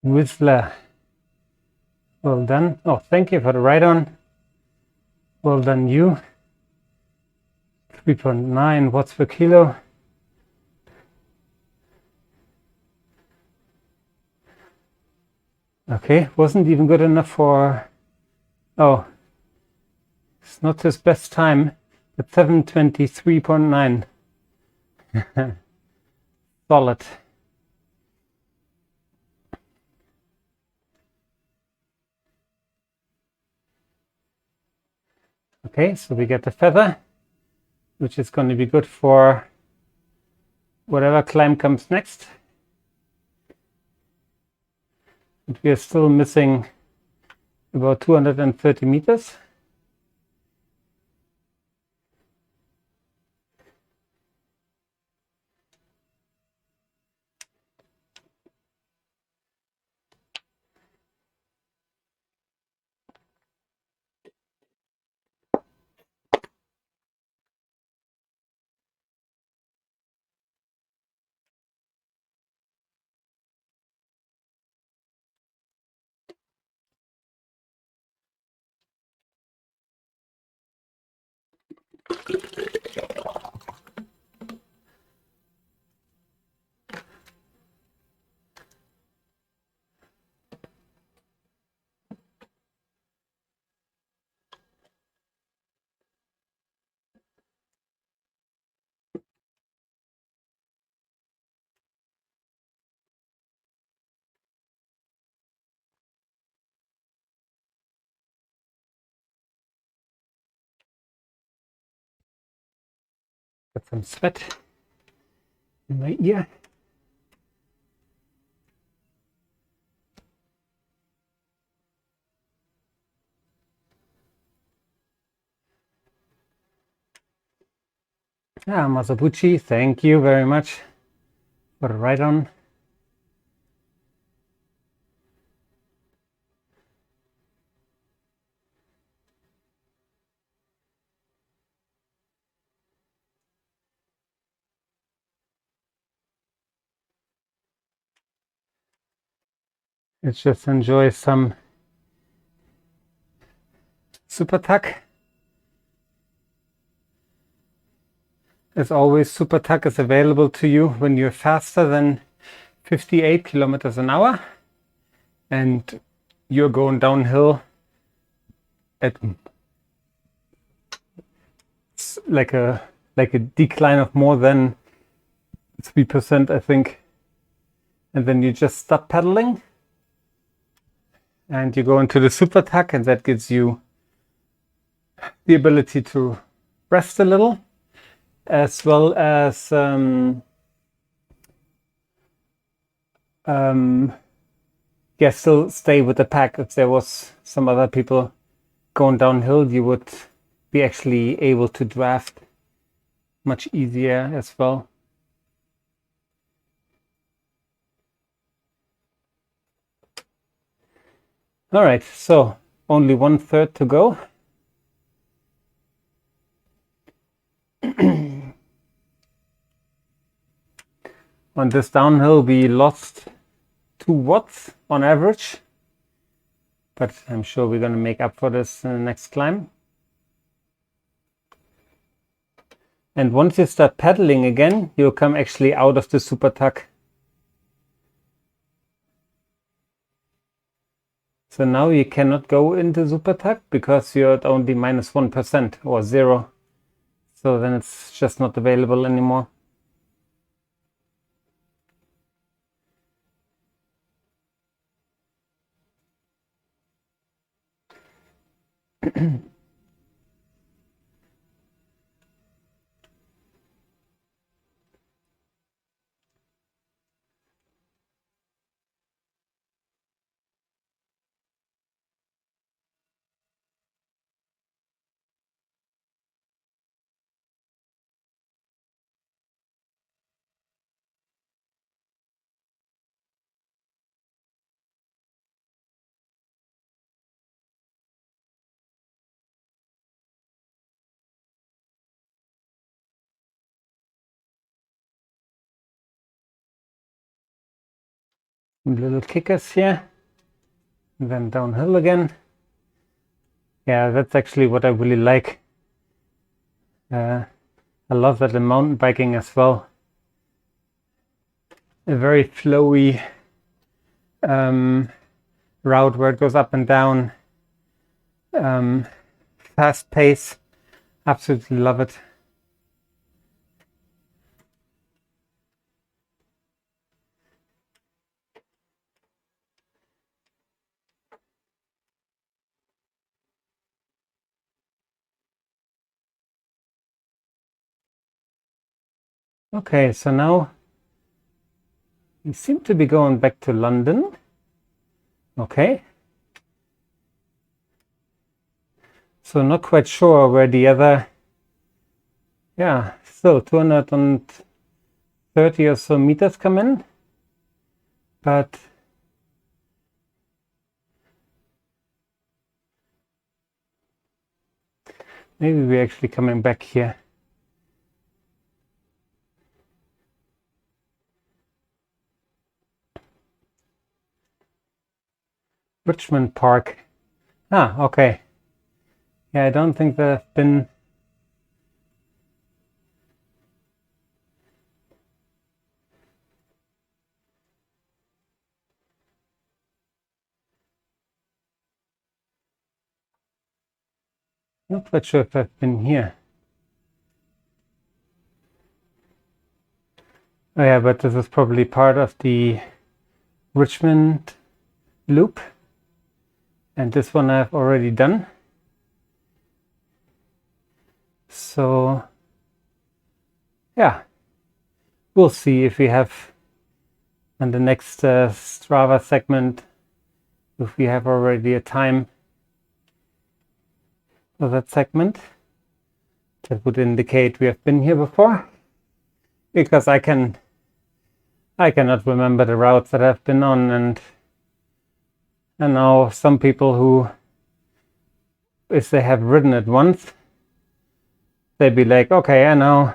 Whistler. Well done. Oh, thank you for the ride on. Well done, you. 3.9 watts per kilo. Okay, wasn't even good enough for... Oh, it's not his best time, but 7:23.9. Solid. Okay, so we get the feather, which is going to be good for whatever climb comes next. And we are still missing about 230 meters. Got some sweat in my ear. Ah, Masabuchi, thank you very much for the ride on. Let's just enjoy some super tuck. As always, super tuck is available to you when you're faster than 58 kilometers an hour and you're going downhill at like a decline of more than 3%, I think. And then you just stop pedaling and you go into the super tuck, and that gives you the ability to rest a little, as well as yeah, still stay with the pack. If there was some other people going downhill, you would be actually able to draft much easier as well. All right, so only 1/3 to go. On this downhill, we lost 2 watts on average, but I'm sure we're going to make up for this in the next climb. And once you start pedaling again, you'll come actually out of the super tuck. So now you cannot go into super tuck because you're at only -1% or 0. So then it's just not available anymore. little kickers here, and then downhill again. Yeah, that's actually what I really like. I love that in mountain biking as well. A very flowy route where it goes up and down, fast pace. Absolutely love it. Okay, so now we seem to be going back to London. Okay. So not quite sure where the other, yeah, still 230 or so meters come in, but maybe we're actually coming back here. Richmond Park. Ah, okay. Yeah, I don't think there have been. Not quite sure if I've been here. Oh yeah, but this is probably part of the Richmond loop. And this one I've already done. So yeah, we'll see if we have on the next Strava segment, if we have already a time for that segment. That would indicate we have been here before, because I cannot remember the routes that I've been on, and I know some people who, if they have ridden it once, they'd be like, okay, I know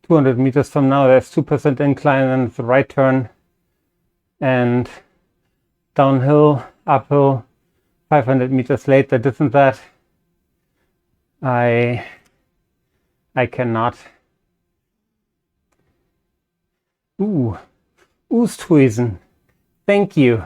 200 meters from now there's 2% incline and it's a right turn, and downhill, uphill, 500 meters later, this and that. I cannot. Ooh, Oosthuizen. Thank you.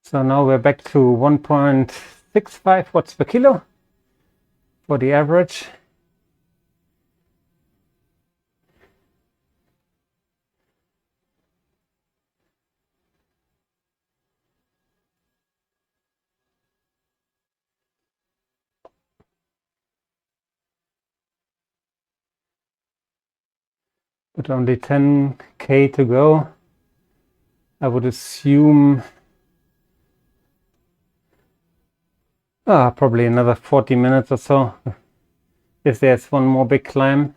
So now we're back to 1.65 watts per kilo for the average. But only 10K to go. I would assume probably another 40 minutes or so, if there's one more big climb.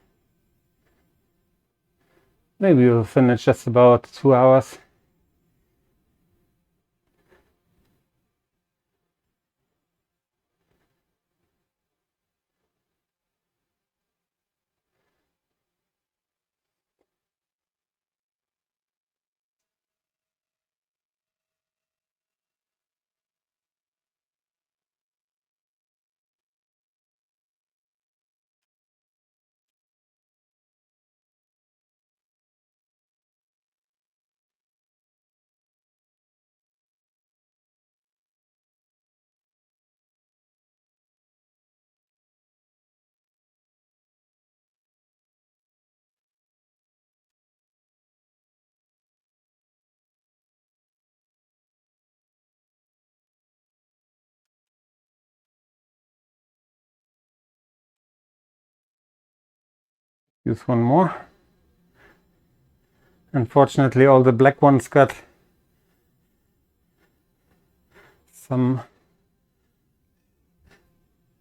Maybe we'll finish just about 2 hours. Use one more. Unfortunately, all the black ones got some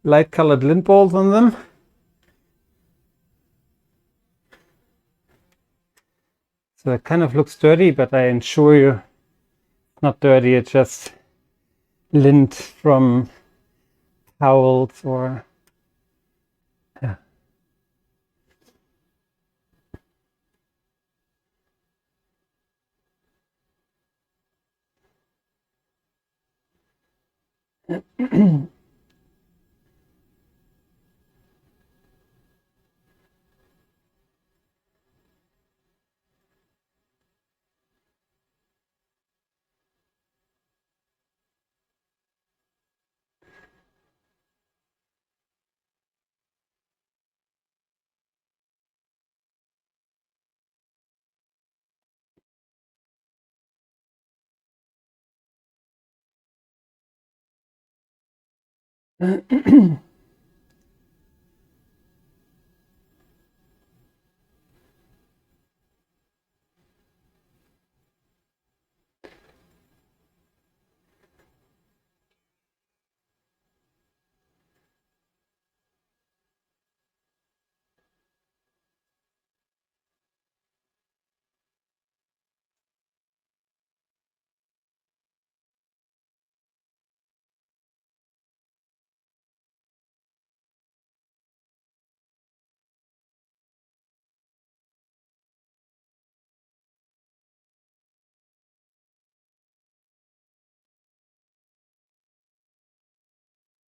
light colored lint balls on them. So it kind of looks dirty, but I assure you, not dirty, it's just lint from towels or yeah.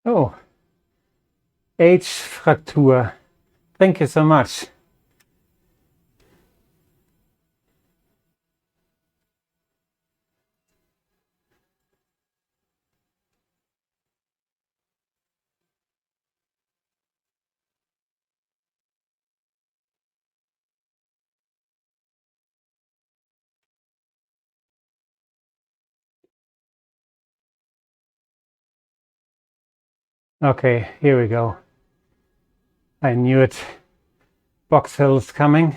Oh, H-Fraktur. Thank you so much. Okay, here we go. I knew it. Box Hill is coming.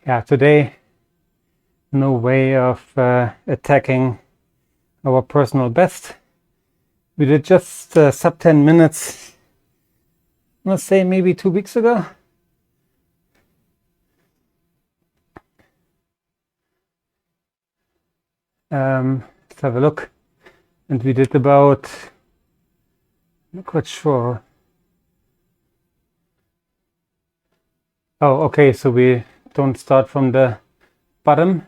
Yeah, today, no way of attacking our personal best. We did just sub 10 minutes, let's say maybe 2 weeks ago. Let's have a look. And we did about, I'm not quite sure. Oh, okay, so we don't start from the bottom.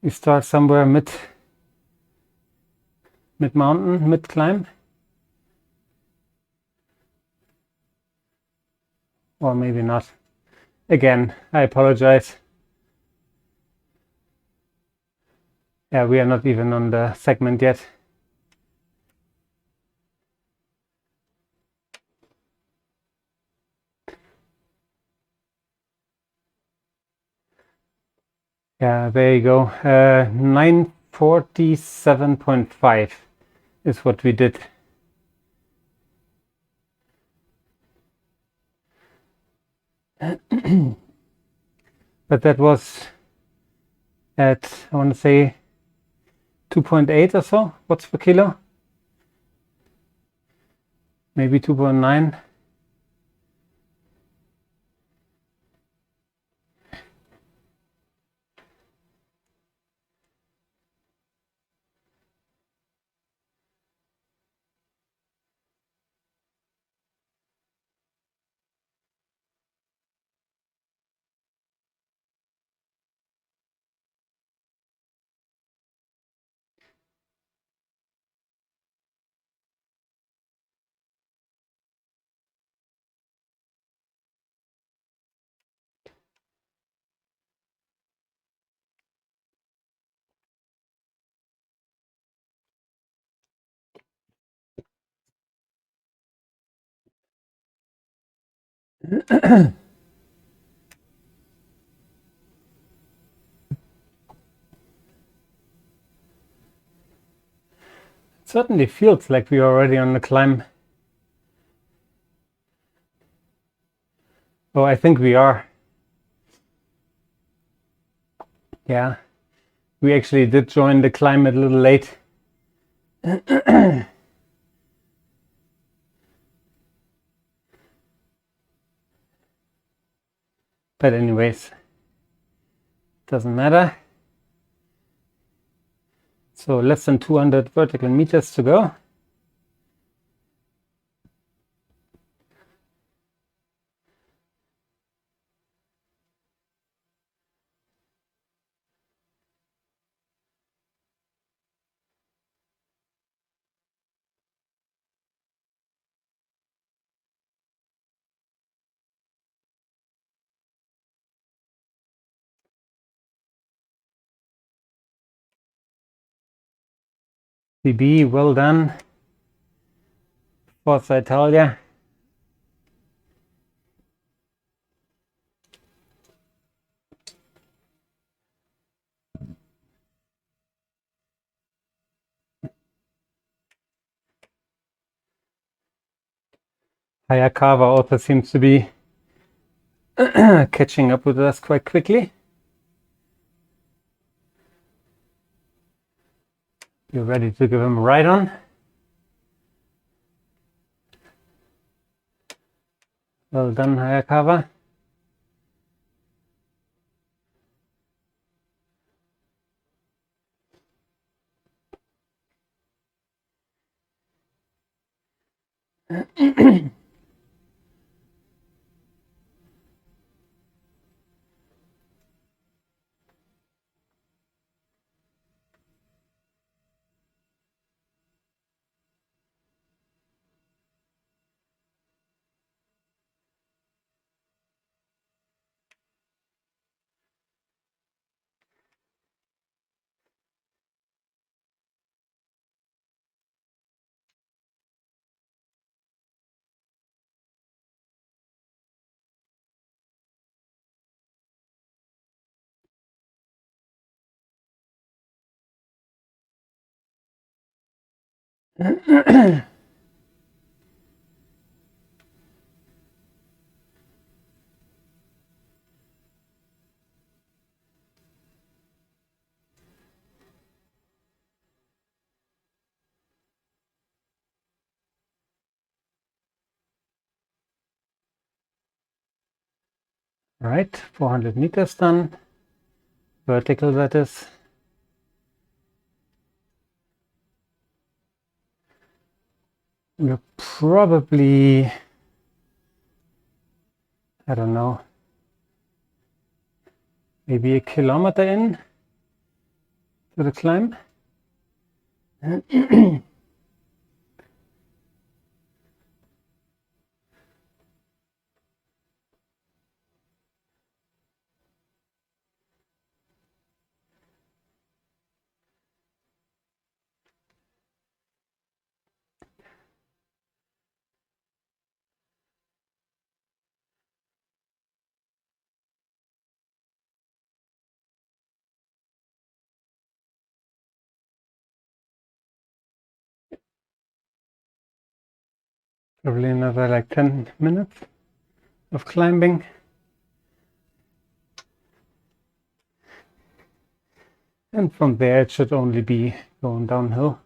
We start somewhere mid mountain, mid climb. Or maybe not. Again, I apologize. Yeah, we are not even on the segment yet. Yeah, there you go. 947.5 is what we did. But that was at, I want to say, 2.8 or so watts per kilo. Maybe 2.9. It certainly feels like we are already on the climb. Oh, I think we are. Yeah, we actually did join the climb a little late. But anyways, doesn't matter. So less than 200 vertical meters to go. CB, well done. Forza Italia. Hayakawa also seems to be catching up with us quite quickly. You're ready to give him a ride on. Well done, Hayakawa. Right, 400 meters done. Vertical, that is. We're probably, I don't know, maybe a kilometer in to the climb. Probably another like 10 minutes of climbing. And from there it should only be going downhill.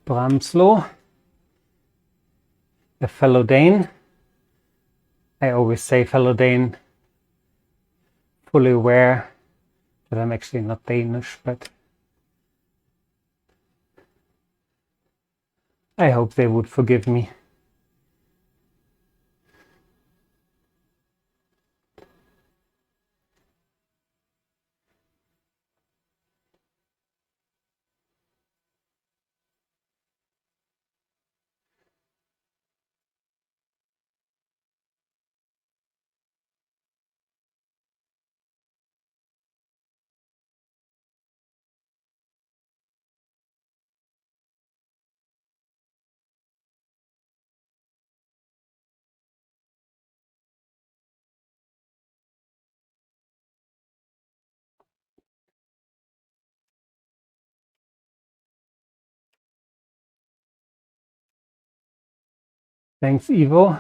Bramslow, a fellow Dane. I always say fellow Dane, fully aware that I'm actually not Danish, but I hope they would forgive me. Thanks, Ivo,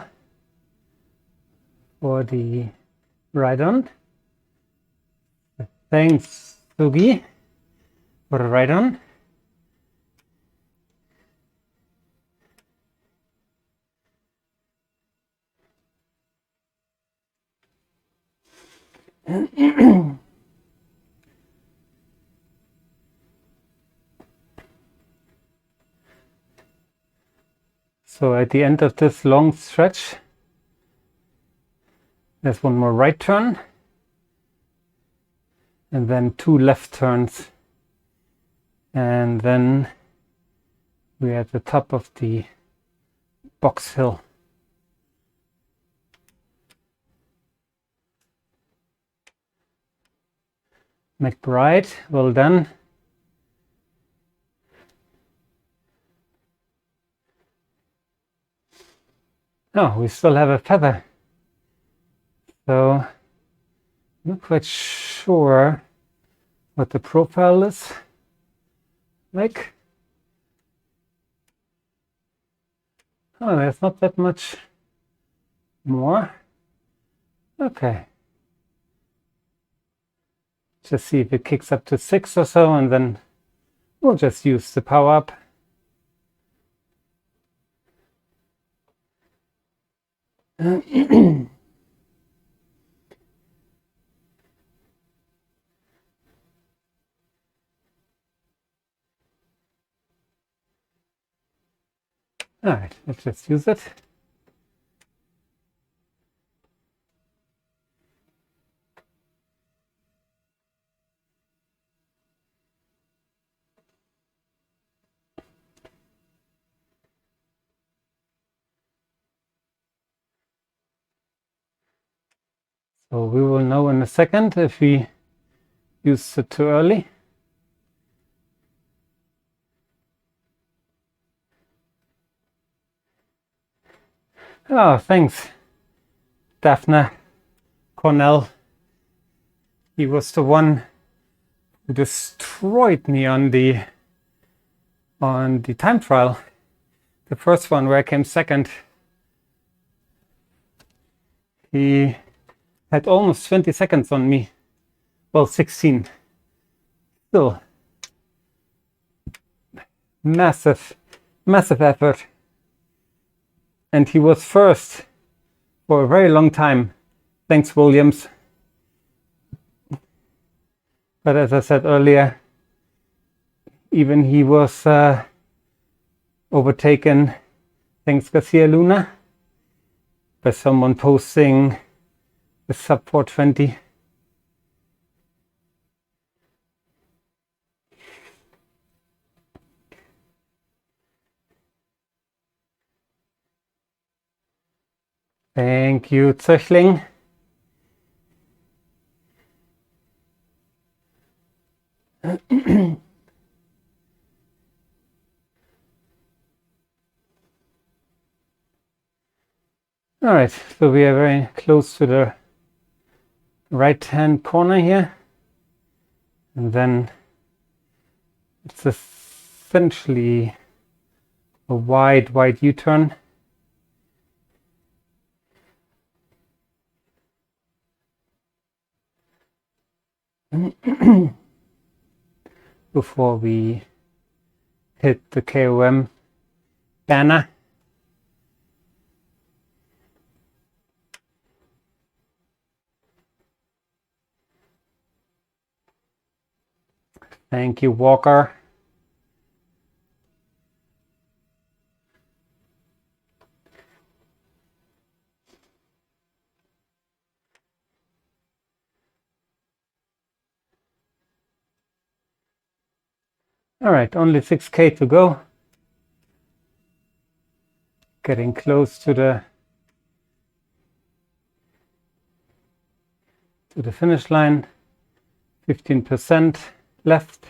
for the ride-on. Thanks, Sugi, for the ride-on. So at the end of this long stretch, there's one more right turn and then 2 left turns, and then we're at the top of the Box Hill. McBride, well done. Oh, we still have a feather. So I'm not quite sure what the profile is like. Oh, there's not that much more. Okay. Just see if it kicks up to 6 or so, and then we'll just use the power up. All right, let's just use it. So we will know in a second if we use it too early. Oh, thanks, Daphne Cornell. He was the one who destroyed me on the time trial. The first one where I came second. He had almost 20 seconds on me. Well, 16. Still massive effort. And he was first for a very long time. Thanks, Williams. But as I said earlier, even he was overtaken, thanks Garcia Luna, by someone posting the sub 420. Thank you, Zöchling. All right, so we are very close to the right-hand corner here, and then it's essentially a wide U-turn. before we hit the KOM banner. Thank you, Walker. All right, only 6K to go. Getting close to the finish line. 15% left.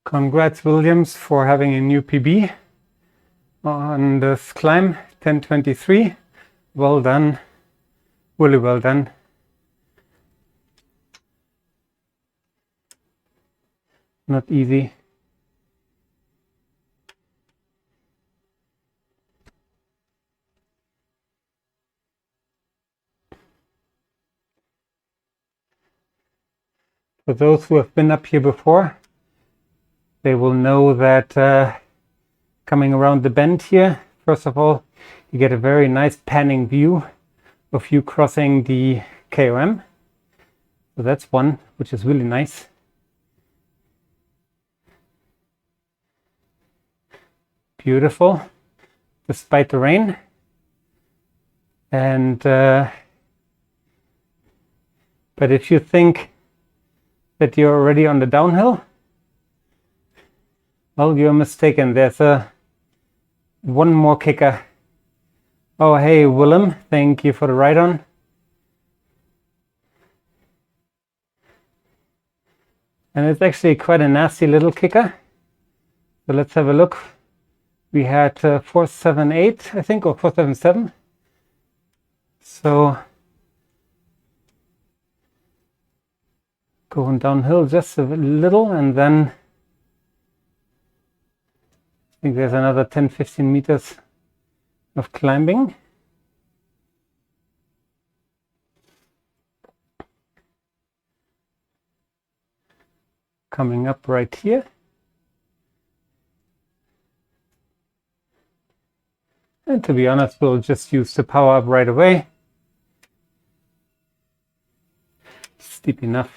Congrats, Williams, for having a new PB on this climb, 10:23. Well done, really well done. Not easy. For those who have been up here before, they will know that coming around the bend here, first of all, you get a very nice panning view of you crossing the KOM. So that's one, which is really nice. Beautiful, despite the rain. And but if you think that you're already on the downhill, well, you're mistaken. There's one more kicker. Oh, hey, Willem, thank you for the ride on. And it's actually quite a nasty little kicker. So let's have a look. We had 478, I think, or 477. So going downhill just a little, and then I think there's another 10-15 meters of climbing. Coming up right here. And to be honest, we'll just use the power up right away. Steep enough.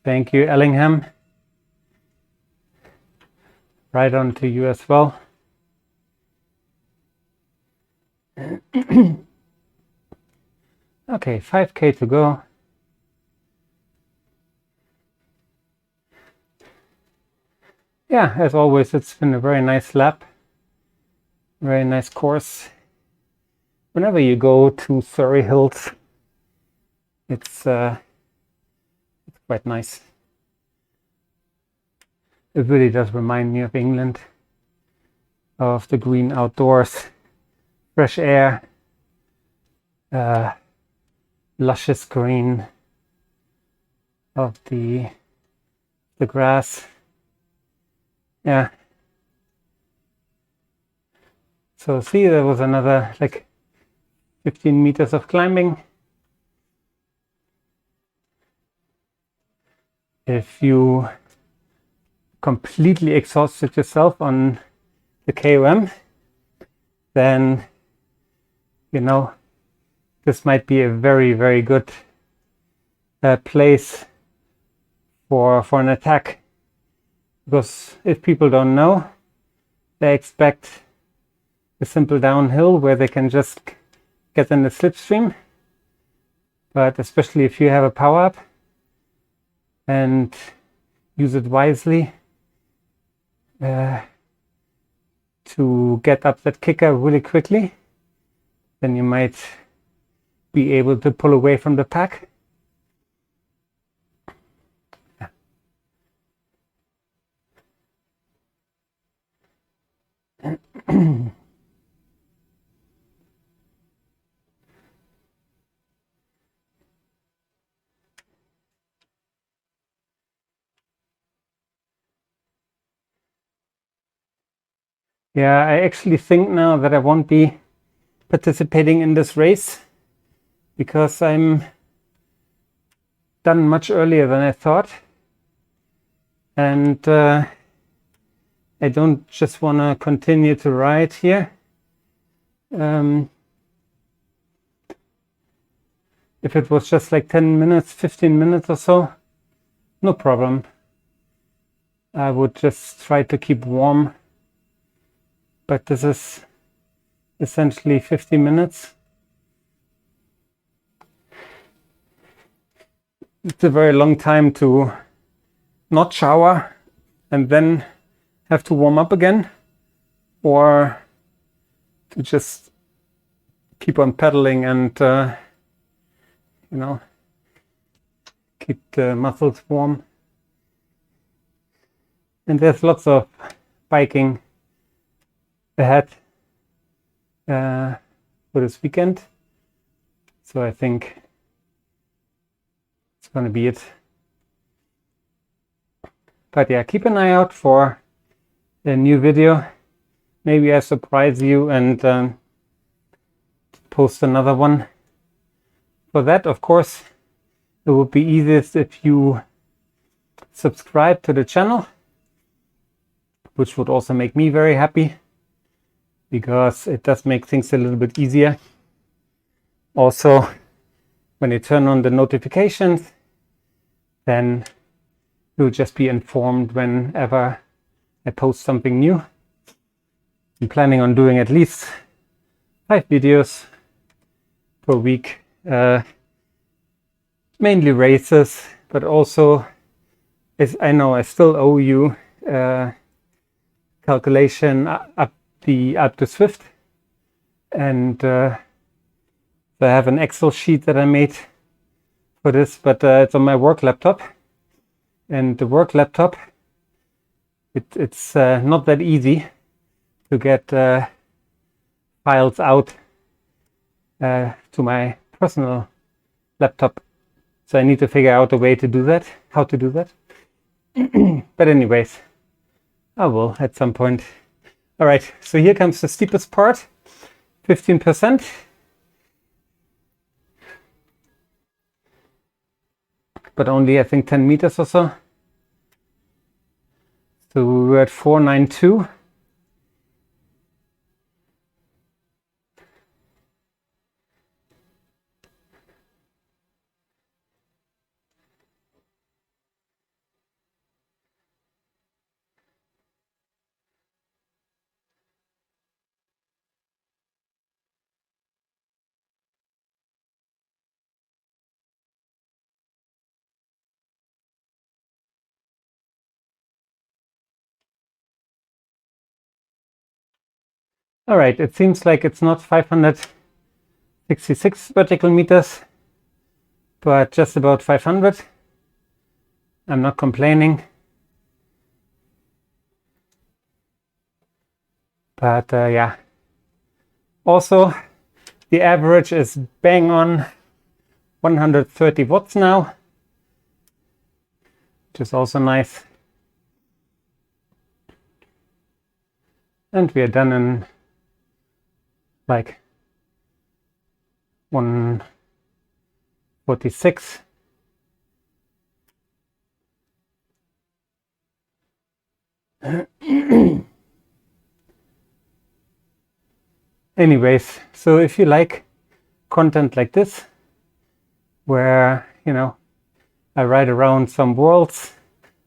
Thank you, Ellingham. Right on to you as well. Okay, 5K to go. Yeah, as always, it's been a very nice lap. Very nice course. Whenever you go to Surrey Hills, it's quite nice. It really does remind me of England, of the green outdoors, fresh air, luscious green of the grass. Yeah. So see, there was another like 15 meters of climbing. If you completely exhausted yourself on the KOM, then, you know, this might be a very, very good place for an attack. Because if people don't know, they expect a simple downhill where they can just get in the slipstream. But especially if you have a power up and use it wisely to get up that kicker really quickly, then you might be able to pull away from the pack. Yeah, I actually think now that I won't be participating in this race because I'm done much earlier than I thought. And I don't just want to continue to ride here. If it was just like 10 minutes, 15 minutes or so, no problem. I would just try to keep warm. But this is essentially 50 minutes. It's a very long time to not shower and then have to warm up again, or to just keep on pedaling and you know, keep the muscles warm. And there's lots of biking ahead for this weekend, so I think it's gonna be it. But yeah, keep an eye out for a new video. Maybe I surprise you and post another one. For that, of course, it would be easiest if you subscribe to the channel, which would also make me very happy, because it does make things a little bit easier. Also, when you turn on the notifications, then you'll just be informed whenever I post something new. I'm planning on doing at least 5 videos per week, mainly races, but also, as I know I still owe you calculation up to Zwift, and I have an Excel sheet that I made for this, but it's on my work laptop, and the work laptop, it's not that easy to get files out to my personal laptop, so I need to figure out a way to do that, how to do that. But anyways, I will at some point. All right, so here comes the steepest part, 15%. But only, I think, 10 meters or so. So we were at 492. All right, it seems like it's not 566 vertical meters, but just about 500. I'm not complaining. But yeah. Also, the average is bang on 130 watts now, which is also nice. And we are done in like 146. Anyways, so if you like content like this, where, you know, I ride around some worlds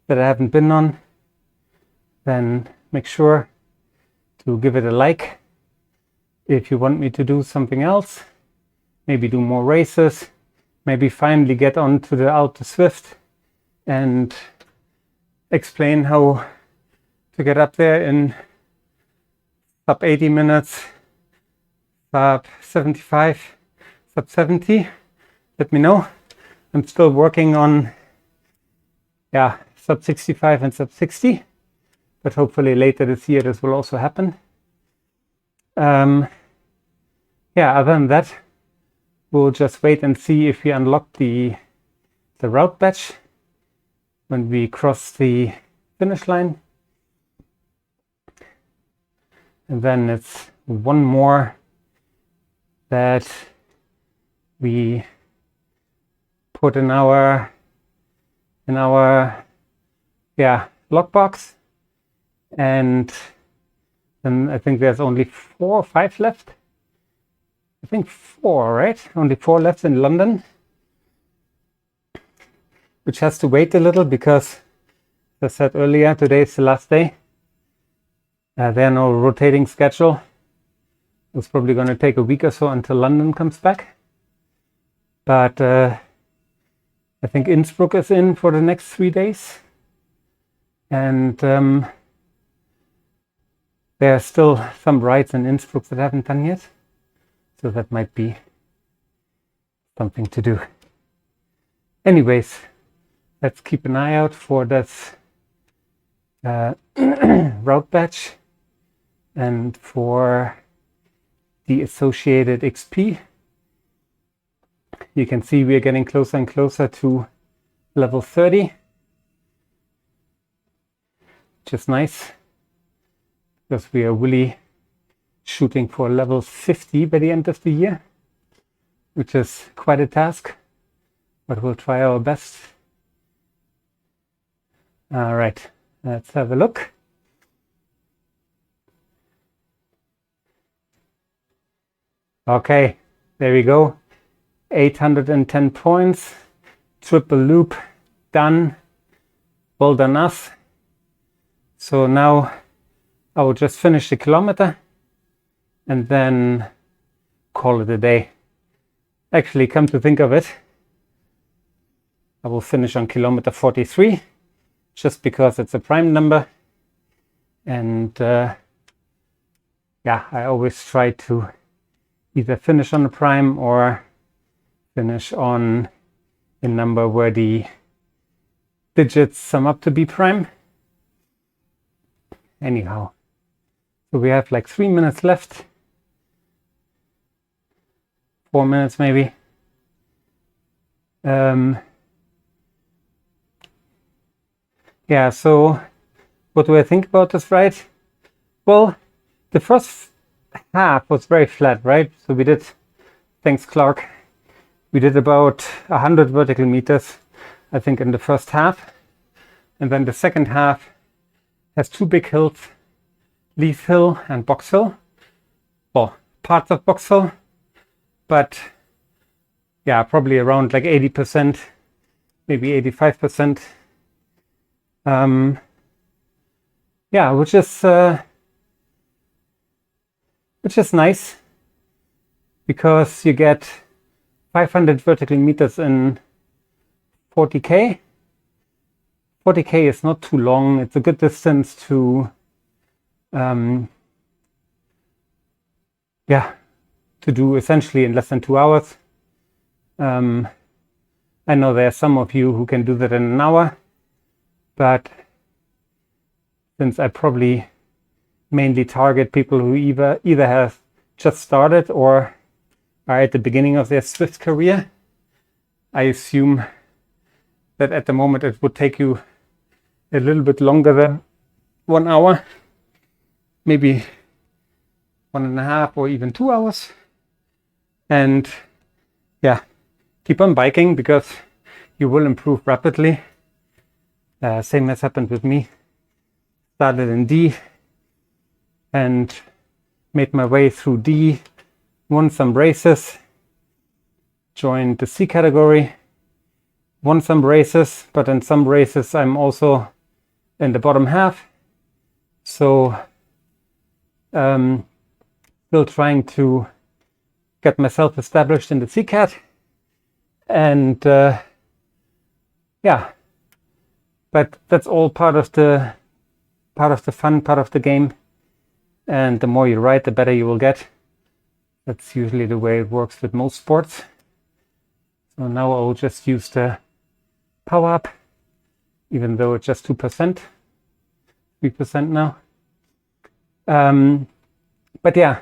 that I haven't been on, then make sure to give it a like. If you want me to do something else, maybe do more races, maybe finally get onto the Zwift and explain how to get up there in sub 80 minutes, sub 75, sub 70, let me know. I'm still working on, yeah, sub 65 and sub 60, but hopefully later this year this will also happen. Yeah, other than that, we'll just wait and see if we unlock the route badge when we cross the finish line. And then it's one more that we put in our lockbox. And then I think there's only 4 or 5 left. I think 4, right? Only 4 left in London, which has to wait a little because, as I said earlier, today is the last day. There are no rotating schedule. It's probably going to take a week or so until London comes back. But I think Innsbruck is in for the next 3 days. And there are still some rides in Innsbruck that I haven't done yet. So that might be something to do. Anyways, let's keep an eye out for this route badge and for the associated XP. You can see we are getting closer and closer to level 30, which is nice because we are really shooting for level 50 by the end of the year, which is quite a task, but we'll try our best. All right, let's have a look. Okay, there we go. 810 points, triple loop, done. Well done us. So now I will just finish the kilometer and then call it a day. Actually, come to think of it, I will finish on kilometer 43 just because it's a prime number. And yeah, I always try to either finish on a prime or finish on a number where the digits sum up to be prime. Anyhow, so we have like 3 minutes left. 4 minutes maybe. Yeah, so what do I think about this ride? Well, the first half was very flat, right? So we did, thanks Clark, we did about 100 vertical meters, I think, in the first half. And then the second half has 2 big hills, Leith Hill and Box Hill. Well, parts of Box Hill, but yeah, probably around like 80%, maybe 85%. Yeah, which is nice because you get 500 vertical meters in 40k. 40k is not too long. It's a good distance to yeah, to do essentially in less than 2 hours. I know there are some of you who can do that in an hour, but since I probably mainly target people who either have just started or are at the beginning of their Zwift career, I assume that at the moment it would take you a little bit longer than 1 hour, maybe 1.5 or even 2 hours. And yeah, keep on biking because you will improve rapidly. Same has happened with me. Started in D and made my way through D, won some races, joined the C category, won some races, but in some races I'm also in the bottom half. So still trying to get myself established in the C cat. And yeah, but that's all part of the fun, part of the game. And the more you ride, the better you will get. That's usually the way it works with most sports. So now I'll just use the power up, even though it's just 2%, 3% now. But yeah,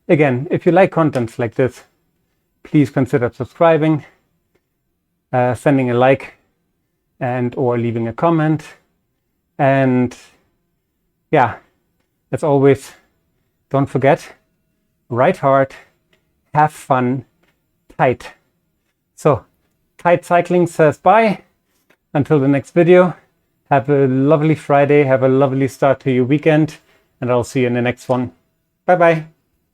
again, if you like content like this, please consider subscribing, sending a like, and or leaving a comment. And yeah, as always, don't forget, ride hard, have fun, tight. So, Tight Cycling says bye. Until the next video, have a lovely Friday, have a lovely start to your weekend, and I'll see you in the next one. Bye bye.